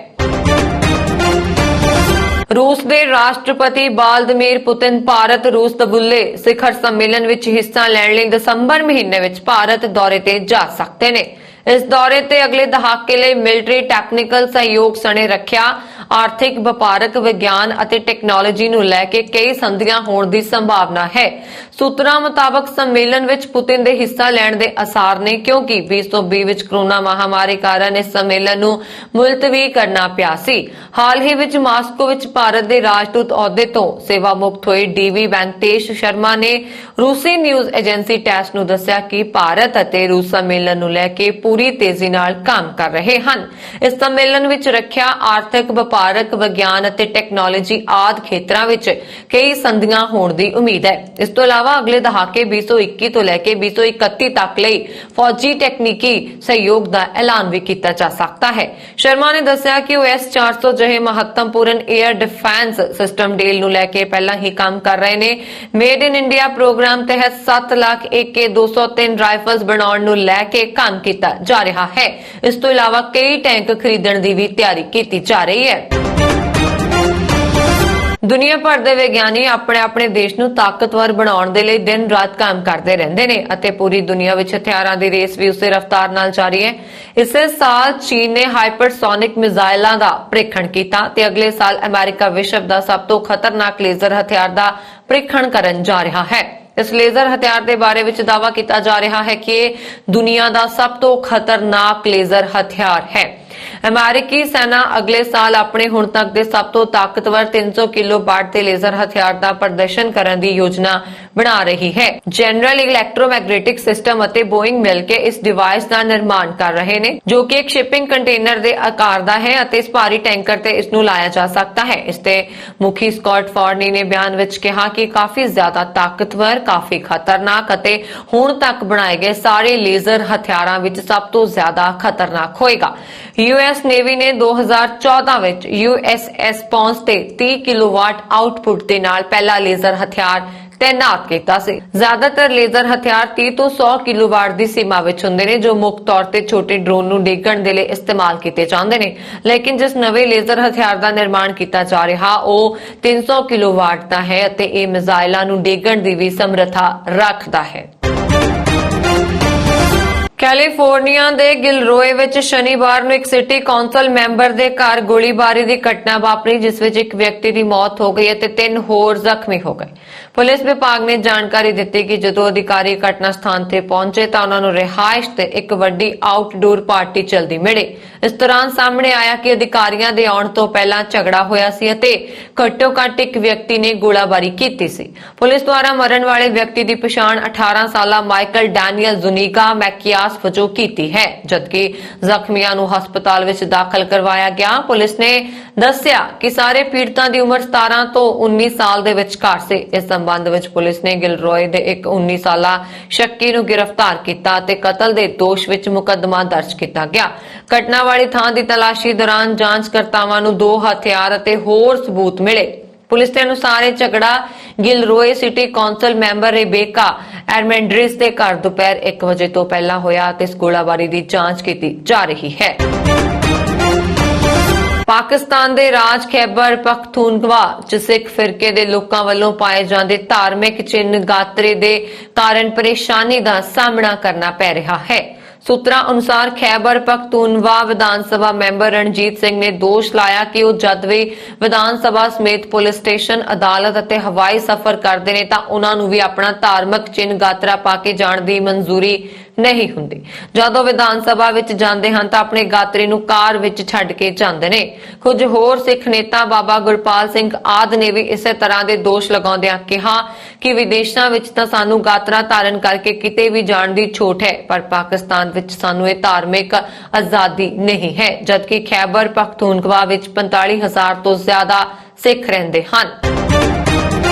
रूस के राष्ट्रपति व्लादिमीर पुतिन भारत रूस दबुल्ले शिखर सम्मेलन विच हिस्सा लैण लई दसंबर महीने विच भारत दौरे ते जा सकते ने। इस दौरे ते अगले दहाके लई मिलिटरी टैक्नीकल सहयोग सने रखिया आर्थिक वपारक विज्ञान ਅਤੇ ਟੈਕਨੋਲੋਜੀ ਨੂੰ ਲੈ ਕੇ ਕਈ ਸੰਧੀਆਂ ਹੋਣ ਦੀ ਸੰਭਾਵਨਾ ਹੈ। ਸੂਤਰਾਂ ਮੁਤਾਬਕ ਸੰਮੇਲਨ ਵਿੱਚ ਪੁਤਿਨ ਦੇ ਹਿੱਸਾ ਲੈਣ ਦੇ ਅਸਾਰ ਨੇ ਕਿਉਂਕਿ 2020 ਵਿੱਚ ਕਰੋਨਾ ਮਹਾਮਾਰੀ ਕਾਰਨ ਇਸ ਸੰਮੇਲਨ ਨੂੰ ਮੁਲਤਵੀ ਕਰਨਾ ਪਿਆ ਸੀ। ਹਾਲ ਹੀ ਵਿੱਚ ਮਾਸਕੋ ਵਿੱਚ ਭਾਰਤ ਦੇ ਰਾਜਦੂਤ ਅਹੁਦੇ ਤੋਂ ਸੇਵਾ ਮੁਕਤ ਹੋਏ ਡੀਵੀ ਵੈਂਕਟੇਸ਼ ਸ਼ਰਮਾ ਨੇ ਰੂਸੀ ਨਿਊਜ਼ ਏਜੰਸੀ ਟੈਸ ਨੂੰ ਦੱਸਿਆ ਕਿ ਭਾਰਤ ਅਤੇ ਰੂਸ ਸੰਮੇਲਨ ਨੂੰ ਲੈ ਕੇ ਪੂਰੀ ਤੇਜ਼ੀ ਨਾਲ ਕੰਮ ਕਰ ਰਹੇ ਹਨ। ਇਸ ਸੰਮੇਲਨ ਵਿੱਚ ਰੱਖਿਆ ਆਰਥਿਕ ਵਪਾਰਕ ਵਿਗਿਆਨ ਅਤੇ ਟੈਕਨੋਲੋਜੀ ਆਦਿ ਖੇਤਰਾਂ ਵਿੱਚ ਕਈ ਸੰਧੀਆਂ ਹੋਣ ਦੀ ਉਮੀਦ ਹੈ। ਇਸ ਤੋਂ ਇਲਾਵਾ ਅਗਲੇ ਦਹਾਕੇ 2021 ਤੋਂ ਲੈ ਕੇ 2031 ਤੱਕ ਲਈ ਫੌਜੀ ਟੈਕਨੀਕੀ ਸਹਿਯੋਗ ਦਾ ਐਲਾਨ ਵੀ ਕੀਤਾ ਜਾ ਸਕਦਾ ਹੈ। ਸ਼ਰਮਾ ਨੇ ਦੱਸਿਆ ਕਿ ਉਹ S-400 ਜਿਹੇ ਮਹੱਤਵਪੂਰਨ 에ਅਰ ਡਿਫੈਂਸ ਸਿਸਟਮ ਡੀਲ ਨੂੰ ਲੈ ਕੇ ਪਹਿਲਾਂ ਹੀ ਕੰਮ ਕਰ ਰਹੇ ਨੇ। ਮੇਡ ਇਨ ਇੰਡੀਆ ਪ੍ਰੋਗਰਾਮ ਤਹਿਤ 7 ਲੱਖ AK-203 ਰਾਈਫਲਸ ਬਣਾਉਣ ਨੂੰ ਲੈ ਕੇ ਕੰਮ ਕੀਤਾ ਜਾ ਰਿਹਾ ਹੈ। ਇਸ ਤੋਂ ਇਲਾਵਾ ਕਈ ਟੈਂਕ ਖਰੀਦਣ ਦੀ ਵੀ ਤਿਆਰੀ ਕੀਤੀ ਜਾ ਰਹੀ ਹੈ। ਦੁਨੀਆ ਭਰ ਦੇ ਵਿਗਿਆਨੀ ਆਪਣੇ ਦੇਸ਼ ਨੂੰ ਤਾਕਤਵਰ ਬਣਾਉਣ ਦੇ ਲਈ ਦਿਨ ਰਾਤ ਕੰਮ ਕਰਦੇ ਰਹਿੰਦੇ ਨੇ ਅਤੇ ਪੂਰੀ ਦੁਨੀਆ ਵਿੱਚ ਹਥਿਆਰਾਂ ਦੀ ਰੇਸ ਵੀ ਉਸੇ ਰਫ਼ਤਾਰ ਨਾਲ ਜਾਰੀ ਹੈ। ਇਸੇ ਸਾਲ ਚੀਨ ਨੇ ਹਾਈਪਰਸੋਨਿਕ ਮਿਜ਼ਾਈਲਾਂ ਦਾ ਪ੍ਰੀਖਣ ਕੀਤਾ ਤੇ ਅਗਲੇ ਸਾਲ ਅਮਰੀਕਾ ਵਿਸ਼ਵ ਦਾ ਸਭ ਤੋਂ ਖਤਰਨਾਕ ਲੇਜ਼ਰ ਹਥਿਆਰ ਦਾ ਪ੍ਰੀਖਣ ਕਰਨ ਜਾ ਰਿਹਾ ਹੈ। ਇਸ ਲੇਜ਼ਰ ਹਥਿਆਰ ਦੇ ਬਾਰੇ ਵਿੱਚ ਦਾਅਵਾ ਕੀਤਾ ਜਾ ਰਿਹਾ ਹੈ ਕਿ ਇਹ ਦੁਨੀਆ ਦਾ ਸਭ ਤੋਂ ਖਤਰਨਾਕ ਲੇਜ਼ਰ ਹਥਿਆਰ ਹੈ। ਅਮਰੀਕੀ ਸੈਨਾ ਅਗਲੇ ਸਾਲ ਆਪਣੇ ਹੁਣ ਤੱਕ ਦੇ ਸਭ ਤੋਂ ਤਾਕਤਵਰ 300 ਕਿਲੋਵਾਟ ਦੇ ਲੇਜ਼ਰ ਹਥਿਆਰ ਦਾ ਪ੍ਰਦਰਸ਼ਨ ਕਰਨ ਦੀ ਯੋਜਨਾ ਬਣਾ ਰਹੀ ਹੈ। ਜਨਰਲ ਇਲੈਕਟ੍ਰੋਮੈਗਨੈਟਿਕ ਸਿਸਟਮ ਅਤੇ ਬੋਇੰਗ ਮਿਲ ਕੇ ਇਸ ਡਿਵਾਈਸ ਦਾ ਨਿਰਮਾਣ ਕਰ ਰਹੇ ਨੇ ਜੋ ਕਿ ਇੱਕ ਸ਼ਿਪਿੰਗ ਕੰਟੇਨਰ ਦੇ ਆਕਾਰ ਦਾ ਹੈ ਅਤੇ ਇਸ ਭਾਰੀ ਟੈਂਕਰ ਤੇ ਇਸ ਨੂੰ ਲਾਇਆ ਜਾ ਸਕਦਾ ਹੈ। ਇਸ ਤੇ ਮੁਖੀ ਸਕਾਟ ਫੋਰਨੀ ਨੇ ਬਿਆਨ ਵਿੱਚ ਕਿਹਾ ਕਿ ਕਾਫੀ ਜ਼ਿਆਦਾ ਤਾਕਤਵਰ, ਕਾਫੀ ਖਤਰਨਾਕ ਅਤੇ ਹੁਣ ਤੱਕ ਬਣਾਏ ਗਏ ਸਾਰੇ ਲੇਜ਼ਰ ਹਥਿਆਰਾਂ ਵਿੱਚ ਸਭ ਤੋਂ ਜ਼ਿਆਦਾ ਖਤਰਨਾਕ ਹੋਏਗਾ। US ਨੇਵੀ ਨੇ 2014 ਵਿੱਚ USS ਪੌਂਸ ਤੇ 30 ਕਿਲੋਵਾਟ ਆਉਟਪੁੱਟ ਦੇ ਨਾਲ ਪਹਿਲਾ ਲੇਜ਼ਰ ਹਥਿਆਰ ਤੈਨਾਤ ਕੀਤਾ ਸੀ। ਜ਼ਿਆਦਾਤਰ ਲੇਜ਼ਰ ਹਥਿਆਰ 30 ਤੋਂ 100 ਕਿਲੋਵਾਟ ਦੀ ਸੀਮਾ ਵਿੱਚ ਹੁੰਦੇ ਨੇ ਜੋ ਮੁੱਖ ਤੌਰ ਤੇ ਛੋਟੇ ਡਰੋਨ ਨੂੰ ਡੇਗਣ ਦੇ ਲਈ ਇਸਤੇਮਾਲ ਕੀਤੇ ਜਾਂਦੇ ਨੇ। ਲੇਕਿਨ ਜਿਸ ਨਵੇਂ ਲੇਜ਼ਰ ਹਥਿਆਰ ਦਾ ਨਿਰਮਾਣ ਕੀਤਾ ਜਾ ਰਿਹਾ ਉਹ 300 ਕਿਲੋਵਾਟ ਦਾ ਹੈ ਅਤੇ ਇਹ ਮਿਜ਼ਾਈਲਾਂ ਨੂੰ ਡੇਗਣ ਦੀ ਵੀ ਸਮਰੱਥਾ ਰੱਖਦਾ ਹੈ। ਕੈਲੀਫੋਰਨੀਆ ਦੇ ਗਿਲਰੋਏ ਵਿੱਚ ਸ਼ਨੀਵਾਰ ਨੂੰ ਇੱਕ ਸਿਟੀ ਕੌਂਸਲ ਮੈਂਬਰ ਦੇ ਘਰ ਗੋਲੀਬਾਰੀ ਦੀ ਘਟਨਾ ਵਾਪਰੀ ਜਿਸ ਵਿੱਚ ਇੱਕ ਵਿਅਕਤੀ ਦੀ ਮੌਤ ਹੋ ਗਈ ਅਤੇ 3 ਹੋਰ ਜ਼ਖਮੀ ਹੋ ਗਏ। ਪੁਲਿਸ ਵਿਭਾਗ ਨੇ ਜਾਣਕਾਰੀ ਦਿੱਤੀ ਕਿ ਜਦੋਂ ਅਧਿਕਾਰੀ ਘਟਨਾ ਸਥਾਨ ਤੇ ਪਹੁੰਚੇ ਤਾਂ ਉਹਨਾਂ ਨੂੰ ਰਿਹਾਇਸ਼ ਤੇ ਇੱਕ ਵੱਡੀ ਆਊਟਡੋਰ ਪਾਰਟੀ ਚੱਲਦੀ ਮਿਲੀ। ਇਸ ਦੌਰਾਨ ਸਾਹਮਣੇ ਆਇਆ ਕਿ ਅਧਿਕਾਰੀਆਂ ਦੇ ਆਉਣ ਤੋਂ ਪਹਿਲਾਂ ਝਗੜਾ ਹੋਇਆ ਸੀ ਅਤੇ ਘੱਟੋ-ਘੱਟ ਇੱਕ ਵਿਅਕਤੀ ਨੇ ਗੋਲਾਬਾਰੀ ਕੀਤੀ ਸੀ। ਪੁਲਿਸ ਦੁਆਰਾ ਮਰਨ ਵਾਲੇ ਵਿਅਕਤੀ ਦੀ ਪਛਾਣ 18 ਸਾਲਾ ਮਾਈਕਲ ਡੈਨੀਅਲ ਜ਼ੁਨੀਗਾ ਮੈਕੀਆਸ ਵਜੋਂ ਕੀਤੀ ਹੈ ਜਦਕਿ ਜ਼ਖਮੀਆਂ ਨੂੰ ਹਸਪਤਾਲ ਵਿੱਚ ਦਾਖਲ ਕਰਵਾਇਆ ਗਿਆ। ਪੁਲਿਸ ਨੇ ਦੱਸਿਆ ਕਿ ਸਾਰੇ ਪੀੜਤਾਂ ਦੀ ਉਮਰ 17 ਤੋਂ 19 ਸਾਲ ਦੇ ਵਿਚਕਾਰ ਸੀ। ਇਸ ਸੰਬੰਧ ਵਿੱਚ ਪੁਲਿਸ ਨੇ ਗਿਲਰੋਏ ਦੇ ਇੱਕ 19 ਸਾਲਾ ਸ਼ੱਕੀ ਨੂੰ ਗ੍ਰਿਫਤਾਰ ਕੀਤਾ ਅਤੇ ਕਤਲ ਦੇ ਦੋਸ਼ ਵਿੱਚ ਮੁਕੱਦਮਾ ਦਰਜ ਕੀਤਾ ਗਿਆ। ਘਟਨਾ ਵਾਲੀ ਥਾਂ ਦੀ ਤਲਾਸ਼ੀ ਦੌਰਾਨ ਜਾਂਚਕਰਤਾਵਾਂ ਨੂੰ 2 ਹਥਿਆਰ ਅਤੇ ਹੋਰ ਸਬੂਤ ਮਿਲੇ। ਪੁਲਿਸ ਦੇ ਅਨੁਸਾਰ ਇਹ ਝਗੜਾ ਗਿਲਰੋਏ ਸਿਟੀ ਕੌਂਸਲ ਮੈਂਬਰ ਰਿਬੇਕਾ ਐਰਮੈਂਡਰਿਸ ਦੇ ਘਰ ਦੁਪਹਿਰ 1 ਵਜੇ ਤੋਂ ਪਹਿਲਾਂ ਹੋਇਆ ਅਤੇ ਇਸ ਗੋਲਾਬਾਰੀ ਦੀ ਜਾਂਚ ਕੀਤੀ ਜਾ ਰਹੀ ਹੈ। ਪਾਕਿਸਤਾਨ ਦੇ ਰਾਜ ਖੈਬਰ ਪਖਤੂਨਖਵਾ ਚ ਸਿੱਖ ਫਿਰਕੇ ਦੇ ਲੋਕਾਂ ਵੱਲੋਂ ਪਾਏ ਜਾਂਦੇ ਧਾਰਮਿਕ ਚਿੰਨ੍ਹ ਗਾਤਰੇ ਦੇ ਕਾਰਨ ਪਰੇਸ਼ਾਨੀ ਦਾ ਸਾਹਮਣਾ ਕਰਨਾ ਪੈ ਰਿਹਾ ਹੈ। ਸੂਤਰਾਂ ਅਨੁਸਾਰ ਖੈਬਰ ਪਖਤੂਨਖਵਾ ਵਿਧਾਨ ਸਭਾ ਮੈਂਬਰ ਰਣਜੀਤ ਸਿੰਘ ਨੇ ਦੋਸ਼ ਲਾਇਆ ਕਿ ਉਹ ਜਦ ਵੀ ਵਿਧਾਨ ਸਭਾ ਸਮੇਤ ਪੁਲਿਸ ਸਟੇਸ਼ਨ, ਅਦਾਲਤ ਅਤੇ ਹਵਾਈ ਸਫ਼ਰ ਕਰਦੇ ਨੇ ਤਾਂ ਉਹਨਾਂ ਨੂੰ ਵੀ ਆਪਣਾ ਧਾਰਮਿਕ ਚਿੰਨ੍ਹ ਗਾਤਰਾ ਪਾ ਕੇ ਜਾਣ ਦੀ ਮਨਜ਼ੂਰੀ ਨਹੀਂ ਹੁੰਦੀ। ਜਦੋਂ ਵਿਧਾਨ ਸਭਾ ਵਿੱਚ ਜਾਂਦੇ ਹਨ ਤਾਂ ਆਪਣੇ ਗਾਤਰੇ ਨੂੰ ਕਾਰ ਵਿੱਚ ਛੱਡ ਕੇ ਜਾਂਦੇ ਨੇ। ਕੁਝ ਹੋਰ ਸਿੱਖ ਨੇਤਾ ਬਾਬਾ ਗੁਰਪਾਲ ਸਿੰਘ ਆਦਿ ਨੇ ਵੀ ਇਸੇ ਤਰ੍ਹਾਂ ਦੇ ਦੋਸ਼ ਲਗਾਉਂਦਿਆਂ ਕਿਹਾ ਕਿ ਵਿਦੇਸ਼ਾਂ ਵਿੱਚ ਤਾਂ ਸਾਨੂੰ ਗਾਤਰਾ ਧਾਰਨ ਕਰਕੇ ਕਿਤੇ ਵੀ ਜਾਣ ਦੀ ਛੋਟ ਹੈ ਪਰ ਪਾਕਿਸਤਾਨ ਵਿੱਚ ਸਾਨੂੰ ਇਹ ਧਾਰਮਿਕ ਆਜ਼ਾਦੀ ਨਹੀਂ ਹੈ ਜਦਕਿ ਖੈਬਰ ਪਖਤੂਨਖਵਾ ਵਿੱਚ 45,000 ਤੋਂ ਜ਼ਿਆਦਾ ਸਿੱਖ ਰਹਿੰਦੇ ਹਨ।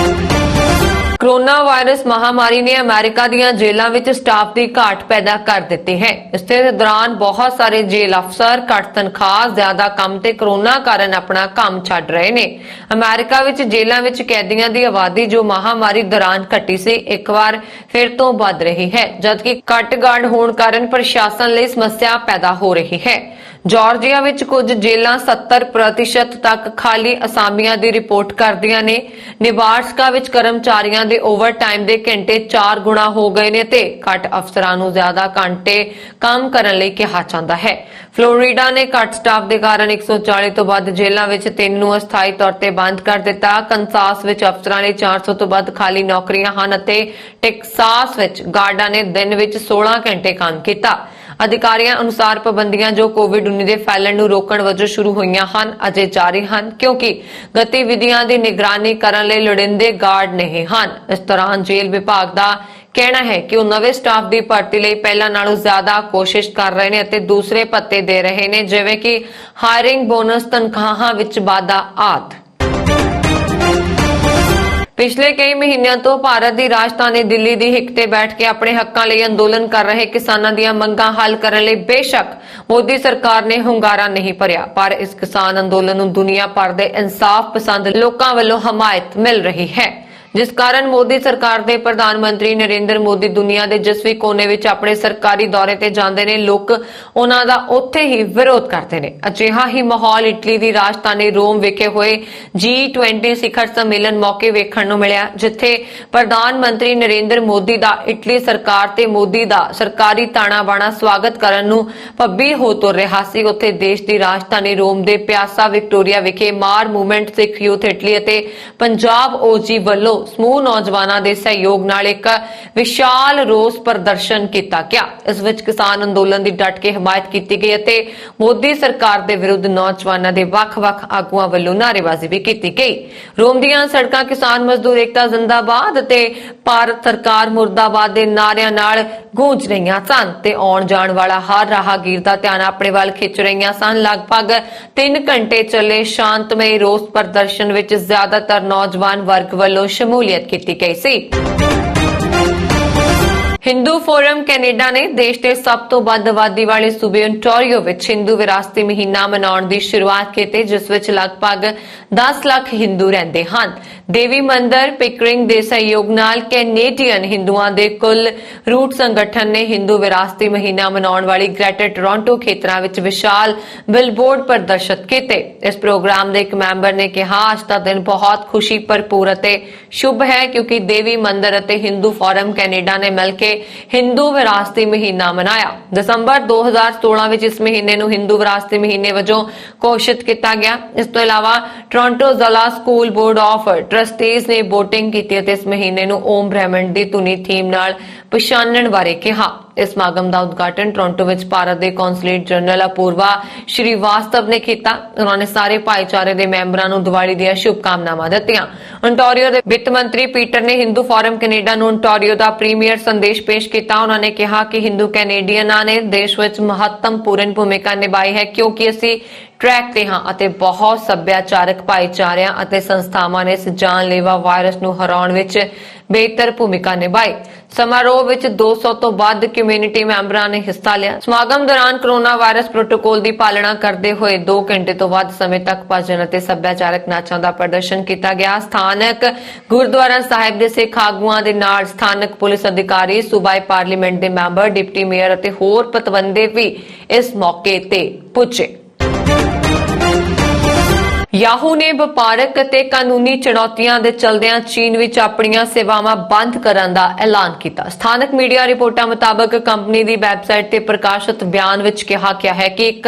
ਕੋਰੋਨਾ ਵਾਇਰਸ ਮਹਾਮਾਰੀ ਨੇ ਅਮਰੀਕਾ ਦੀਆਂ ਜੇਲ੍ਹਾਂ ਵਿੱਚ ਸਟਾਫ ਦੀ ਘਾਟ ਪੈਦਾ ਕਰ ਦਿੱਤੀ ਹੈ। ਇਸ ਦੇ ਦੌਰਾਨ ਬਹੁਤ ਸਾਰੇ ਜੇਲ੍ਹ ਅਫਸਰ ਘੱਟ ਤਨਖਾਹ, ਜ਼ਿਆਦਾ ਕੰਮ ਤੇ ਕੋਰੋਨਾ ਕਾਰਨ ਆਪਣਾ ਕੰਮ ਛੱਡ ਰਹੇ ਨੇ। ਅਮਰੀਕਾ ਵਿੱਚ ਜੇਲ੍ਹਾਂ ਵਿੱਚ ਕੈਦੀਆਂ ਦੀ ਆਬਾਦੀ ਜੋ ਮਹਾਮਾਰੀ ਦੌਰਾਨ ਘਟੀ ਸੀ, ਇੱਕ ਵਾਰ ਫਿਰ ਤੋਂ ਵੱਧ ਰਹੀ ਹੈ, ਜਦਕਿ ਘੱਟ ਗਾਰਡ ਹੋਣ ਕਾਰਨ ਪ੍ਰਸ਼ਾਸਨ ਲਈ ਸਮੱਸਿਆ ਪੈਦਾ ਹੋ ਰਹੀ ਹੈ। ਜਾਰਜੀਆ ਵਿੱਚ ਕੁਝ ਜੇਲ੍ਹਾਂ 70% ਤੱਕ ਖਾਲੀ ਅਸਾਮੀਆਂ ਦੀ ਰਿਪੋਰਟ ਕਰਦੀਆਂ ਨੇ। ਨਿਬਾਰਸਕਾ ਵਿੱਚ ਕਰਮਚਾਰੀਆਂ ਦੇ ਓਵਰਟਾਈਮ ਦੇ ਘੰਟੇ 4 ਗੁਣਾ ਹੋ ਗਏ ਨੇ ਤੇ ਘੱਟ ਅਫਸਰਾਂ ਨੂੰ ਜ਼ਿਆਦਾ ਘੰਟੇ ਕੰਮ ਕਰਨ ਲਈ ਕਿਹਾ ਜਾਂਦਾ ਹੈ। ਫਲੋਰੀਡਾ ਨੇ ਘੱਟ ਸਟਾਫ ਦੇ ਕਾਰਨ 140 ਤੋਂ ਵੱਧ ਜੇਲ੍ਹਾਂ ਵਿੱਚ 3 ਨੂੰ ਅਸਥਾਈ ਤੌਰ ਤੇ ਬੰਦ ਕਰ ਦਿੱਤਾ। ਕੰਸਾਸ ਵਿੱਚ ਅਫਸਰਾਂ ਲਈ 400 ਤੋਂ ਵੱਧ ਖਾਲੀ ਨੌਕਰੀਆਂ ਹਨ ਅਤੇ ਟੈਕਸਾਸ ਵਿੱਚ ਗਾਰਡਾਂ ਨੇ ਦਿਨ ਵਿੱਚ 16 ਘੰਟੇ ਕੰਮ ਕੀਤਾ। ਅਧਿਕਾਰੀਆਂ ਅਨੁਸਾਰ ਪਾਬੰਦੀਆਂ ਜੋ ਕੋਵਿਡ-19 ਦੇ ਫੈਲਣ ਨੂੰ ਰੋਕਣ ਵਜੋਂ ਸ਼ੁਰੂ ਹੋਈਆਂ ਹਨ ਅਜੇ ਜਾਰੀ ਹਨ, ਕਿਉਂਕਿ ਗਤੀਵਿਧੀਆਂ ਦੀ ਨਿਗਰਾਨੀ ਕਰਨ ਲਈ ਲੋੜੀਂਦੇ ਗਾਰਡ ਨਹੀਂ ਹਨ। ਇਸ ਦੌਰਾਨ ਜੇਲ੍ਹ ਵਿਭਾਗ ਦਾ ਕਹਿਣਾ ਹੈ ਕਿ ਉਹ ਨਵੇਂ ਸਟਾਫ ਦੀ ਭਰਤੀ ਲਈ ਪਹਿਲਾਂ ਨਾਲੋਂ ਜ਼ਿਆਦਾ ਕੋਸ਼ਿਸ਼ ਕਰ ਰਹੇ ਨੇ ਅਤੇ ਦੂਸਰੇ ਭੱਤੇ ਦੇ ਰਹੇ ਨੇ, ਜਿਵੇਂ ਕਿ ਹਾਇਰਿੰਗ ਬੋਨਸ, ਤਨਖਾਹਾਂ ਵਿੱਚ ਵਾਧਾ ਆਦਿ। ਪਿਛਲੇ ਕਈ ਮਹੀਨਿਆਂ ਤੋਂ ਭਾਰਤ ਦੀ ਰਾਜਧਾਨੀ ਦਿੱਲੀ ਦੀ ਹਿੱਕ ਤੇ ਬੈਠ ਕੇ ਆਪਣੇ ਹੱਕਾਂ ਲਈ ਅੰਦੋਲਨ ਕਰ ਰਹੇ ਕਿਸਾਨਾਂ ਦੀਆਂ ਮੰਗਾਂ ਹੱਲ ਕਰਨ ਲਈ ਬੇਸ਼ੱਕ ਮੋਦੀ ਸਰਕਾਰ ਨੇ ਹੁੰਗਾਰਾ ਨਹੀਂ ਭਰਿਆ, ਪਰ ਇਸ ਕਿਸਾਨ ਅੰਦੋਲਨ ਨੂੰ ਦੁਨੀਆ ਭਰ ਦੇ ਇਨਸਾਫ ਪਸੰਦ ਲੋਕਾਂ ਵੱਲੋਂ ਹਮਾਇਤ ਮਿਲ ਰਹੀ ਹੈ, ਜਿਸ ਕਾਰਨ ਮੋਦੀ ਸਰਕਾਰ ਦੇ ਪ੍ਰਧਾਨ ਮੰਤਰੀ ਨਰਿੰਦਰ ਮੋਦੀ ਦੁਨੀਆ ਦੇ ਜਿਸ ਵੀ ਕੋਨੇ ਵਿੱਚ ਆਪਣੇ ਸਰਕਾਰੀ ਦੌਰੇ ਤੇ ਜਾਂਦੇ ਨੇ, ਲੋਕ ਉਹਨਾਂ ਦਾ ਉੱਥੇ ਹੀ ਵਿਰੋਧ ਕਰਦੇ ਨੇ। ਅਜਿਹਾ ਹੀ ਮਾਹੌਲ ਇਟਲੀ ਦੀ ਰਾਜਧਾਨੀ ਰੋਮ ਵਿਖੇ ਹੋਏ G20 ਸਿਖਰ ਸੰਮੇਲਨ ਮੌਕੇ ਵੇਖਣ ਨੂੰ ਮਿਲਿਆ, ਜਿੱਥੇ ਪ੍ਰਧਾਨ ਮੰਤਰੀ ਨਰਿੰਦਰ ਮੋਦੀ ਦਾ ਇਟਲੀ ਸਰਕਾਰ ਤੇ ਮੋਦੀ ਦਾ ਸਰਕਾਰੀ ਤਾਣਾ ਬਾਣਾ ਸਵਾਗਤ ਕਰਨ ਨੂੰ ਪੱਬੀ ਹੋ ਤੁਰ ਰਿਹਾ ਸੀ। ਉੱਥੇ ਦੇਸ਼ ਦੀ ਰਾਜਧਾਨੀ ਰੋਮ ਦੇ ਪਿਆਸਾ ਵਿਕਟੋਰੀਆ ਵਿਖੇ ਮਾਰ ਮੂਵਮੈਂਟ ਸਿੱਖ ਯੂਥ ਇਟਲੀ ਅਤੇ ਪੰਜਾਬ OG ਵੱਲੋਂ ਸਮੂਹ ਨੌਜਵਾਨਾਂ ਦੇ ਸਹਿਯੋਗ ਨਾਲ ਇੱਕ ਵਿਸ਼ਾਲ ਰੋਸ ਪ੍ਰਦਰਸ਼ਨ ਕੀਤਾ ਗਿਆ। ਇਸ ਵਿੱਚ ਕਿਸਾਨ ਅੰਦੋਲਨ ਦੀ ਡਟ ਕੇ ਹਮਾਇਤ ਕੀਤੀ ਗਈ ਅਤੇ ਮੋਦੀ ਸਰਕਾਰ ਦੇ ਵਿਰੁੱਧ ਨੌਜਵਾਨਾਂ ਦੇ ਵੱਖ-ਵੱਖ ਆਗੂਆਂ ਵੱਲੋਂ ਨਾਅਰੇਬਾਜ਼ੀ ਵੀ ਕੀਤੀ ਗਈ। ਰੋਮ ਦੀਆਂ ਸੜਕਾਂ ਕਿਸਾਨ ਮਜ਼ਦੂਰ ਏਕਤਾ ਜ਼ਿੰਦਾਬਾਦ ਅਤੇ ਭਾਰਤ ਸਰਕਾਰ ਮੁਰਦਾਬਾਦ ਦੇ ਨਾਅਰਿਆਂ ਨਾਲ ਗੂੰਜ ਰਹੀਆਂ ਸਨ ਤੇ ਆਉਣ ਜਾਣ ਵਾਲਾ ਹਰ ਰਾਹਗੀਰ ਦਾ ਧਿਆਨ ਆਪਣੇ ਵੱਲ ਖਿੱਚ ਰਹੀਆਂ ਸਨ। ਲਗਭਗ 3 ਘੰਟੇ ਚੱਲੇ ਸ਼ਾਂਤਮਈ ਰੋਸ ਪ੍ਰਦਰਸ਼ਨ ਵਿੱਚ ਜ਼ਿਆਦਾਤਰ ਨੌਜਵਾਨ ਵਰਗ ਵੱਲੋਂ ਸ਼ਮੂਲੀਅਤ ਕੀਤੀ ਗਈ ਸੀ। ਹਿੰਦੂ ਫੋਰਮ ਕੈਨੇਡਾ ਨੇ ਦੇਸ਼ ਦੇ ਸਭ ਤੋਂ ਵੱਧ ਆਬਾਦੀ ਵਾਲੇ ਸੂਬੇ ਓਨਟਾਰੀਓ ਵਿੱਚ ਹਿੰਦੂ ਵਿਰਾਸਤੀ ਮਹੀਨਾ ਮਨਾਉਣ ਦੀ ਸ਼ੁਰੂਆਤ ਕੀਤੀ, ਜਿਸ ਵਿੱਚ ਲਗਭਗ 10 ਲੱਖ ਹਿੰਦੂ ਰਹਿੰਦੇ ਹਨ। ਦੇਵੀ ਮੰਦਰ ਪਿਕਰਿੰਗ ਦੇ ਸਹਿਯੋਗ ਨਾਲ ਕੈਨੇਡੀਅਨ ਹਿੰਦੂਆਂ ਦੇ ਕੁੱਲ ਰੂਟ ਸੰਗਠਨ ਨੇ ਹਿੰਦੂ ਵਿਰਾਸਤੀ ਮਹੀਨਾ ਮਨਾਉਣ ਵਾਲੀ ਗ੍ਰੇਟਰ ਟੋਰਾਂਟੋ ਖੇਤਰਾਂ ਵਿੱਚ ਵਿਸ਼ਾਲ ਬਿਲਬੋਰਡ ਪ੍ਰਦਰਸ਼ਿਤ ਕੀਤੇ। ਇਸ ਪ੍ਰੋਗਰਾਮ ਦੇ ਇੱਕ ਮੈਂਬਰ ਨੇ ਕਿਹਾ, ਅੱਜ ਦਾ ਦਿਨ ਬਹੁਤ ਖੁਸ਼ੀ ਭਰਪੂਰ ਅਤੇ ਸ਼ੁਭ ਹੈ ਕਿਉਂਕਿ ਦੇਵੀ ਮੰਦਰ ਅਤੇ ਹਿੰਦੂ ਫੋਰਮ ਕੈਨੇਡਾ ਨੇ ਮਿਲ ਕੇ ਹਿੰਦੂ ਵਿਰਾਸਤੀ ਮਹੀਨਾ ਮਨਾਇਆ। ਦਸੰਬਰ 2016 ਵਿੱਚ ਇਸ ਮਹੀਨੇ ਨੂੰ ਹਿੰਦੂ ਵਿਰਾਸਤੀ ਮਹੀਨੇ ਵਜੋਂ ਘੋਸ਼ਿਤ ਕੀਤਾ ਗਿਆ। ਇਸ ਤੋਂ ਇਲਾਵਾ ਟੋਰਾਂਟੋ ਜ਼ਿਲ੍ਹਾ ਸਕੂਲ ਬੋਰਡ ਆਫ ਟਰਸਟੀਜ਼ ਨੇ VOTING ਕੀਤੀ ਅਤੇ ਇਸ ਮਹੀਨੇ ਨੂੰ ਓਮ ਬ੍ਰਹਮੰਡ ਦੀ ਧੁਨੀ ਥੀਮ ਨਾਲ ਪਛਾਣਨ ਬਾਰੇ ਕਿਹਾ। ਇਸ ਸਮਾਗਮ ਦਾ ਉਦਘਾਟਨ ਟੋਰਾਂਟੋ ਵਿੱਚ ਭਾਰਤ ਦੇ ਕੌਂਸਲੇਟ ਜਨਰਲ ਅਪੂਰਵਾ ਸ਼੍ਰੀਵਾਸਤਵ ਨੇ ਕੀਤਾ। ਉਹਨਾਂ ਨੇ ਸਾਰੇ ਭਾਈਚਾਰੇ ਦੇ ਮੈਂਬਰਾਂ ਨੂੰ ਦੀਵਾਲੀ ਦੀਆਂ ਸ਼ੁਭਕਾਮਨਾਵਾਂ ਦਿੱਤੀਆਂ। ਓਨਟਾਰੀਓ ਦੇ ਵਿੱਤ ਮੰਤਰੀ ਪੀਟਰ ਨੇ ਹਿੰਦੂ ਫੋਰਮ ਕੈਨੇਡਾ ਨੂੰ ਓਨਟਾਰੀਓ ਦਾ ਪ੍ਰੀਮੀਅਰ ਸੰਦੇਸ਼ ਪੇਸ਼ ਕੀਤਾ। ਉਹਨਾਂ ਨੇ ਕਿਹਾ ਕਿ ਹਿੰਦੂ ਕੈਨੇਡੀਅਨਾਂ ਨੇ ਦੇਸ਼ ਵਿੱਚ ਮਹੱਤਵਪੂਰਨ ਭੂਮਿਕਾ ਨਿਭਾਈ ਹੈ ਕਿਉਂਕਿ ਅਸੀਂ ਟਰੈਕ ਤੇ ਹਾਂ ਅਤੇ ਬਹੁਤ ਸੱਭਿਆਚਾਰਕ ਭਾਈਚਾਰਿਆਂ ਅਤੇ ਸੰਸਥਾਵਾਂ ਨੇ ਇਸ ਜਾਨਲੇਵਾ ਵਾਇਰਸ ਨੂੰ ਹਰਾਉਣ ਵਿੱਚ ਬਿਹਤਰ ਭੂਮਿਕਾ ਨਿਭਾਈ। ਸਮਾਰੋਹ ਵਿੱਚ 200 ਤੋਂ ਵੱਧ ਕਮਿਊਨਿਟੀ ਮੈਂਬਰਾਂ ਨੇ ਹਿੱਸਾ ਲਿਆ। ਸਮਾਗਮ ਦੌਰਾਨ ਕੋਰੋਨਾ ਵਾਇਰਸ ਪ੍ਰੋਟੋਕਾਲ ਦੀ ਪਾਲਣਾ ਕਰਦੇ ਹੋਏ 2 ਘੰਟੇ ਤੋਂ ਵੱਧ ਸਮੇਂ ਤੱਕ ਭਜਨ ਅਤੇ ਸੱਭਿਆਚਾਰਕ ਨਾਚਾਂ ਦਾ ਪ੍ਰਦਰਸ਼ਨ ਕੀਤਾ ਗਿਆ। ਸਥਾਨਕ ਗੁਰਦੁਆਰਾ ਸਾਹਿਬ ਦੇ ਸਿੱਖ ਆਗੂਆਂ ਦੇ ਨਾਲ ਸਥਾਨਕ ਪੁਲਿਸ ਅਧਿਕਾਰੀ, ਸੂਬਾਈ ਪਾਰਲੀਮੈਂਟ ਦੇ ਮੈਂਬਰ, ਡਿਪਟੀ ਮੇਅਰ ਅਤੇ ਹੋਰ ਪਤਵੰਤੇ ਵੀ ਇਸ ਮੌਕੇ ਤੇ ਪੁੱਜੇ। ਯਾਹੂ ਨੇ ਵਪਾਰਕ ਅਤੇ ਕਾਨੂੰਨੀ ਚੁਣੌਤੀਆਂ ਦੇ ਚਲਦਿਆਂ ਚੀਨ ਵਿੱਚ ਆਪਣੀਆਂ ਸੇਵਾਵਾਂ ਬੰਦ ਕਰਨ ਦਾ ਐਲਾਨ ਕੀਤਾ। ਸਥਾਨਕ ਮੀਡੀਆ ਰਿਪੋਰਟਾਂ ਮੁਤਾਬਕ ਕੰਪਨੀ ਦੀ ਵੈਬਸਾਈਟ ਤੇ ਪ੍ਰਕਾਸ਼ਿਤ ਬਿਆਨ ਵਿੱਚ ਕਿਹਾ ਗਿਆ ਹੈ ਕਿ 1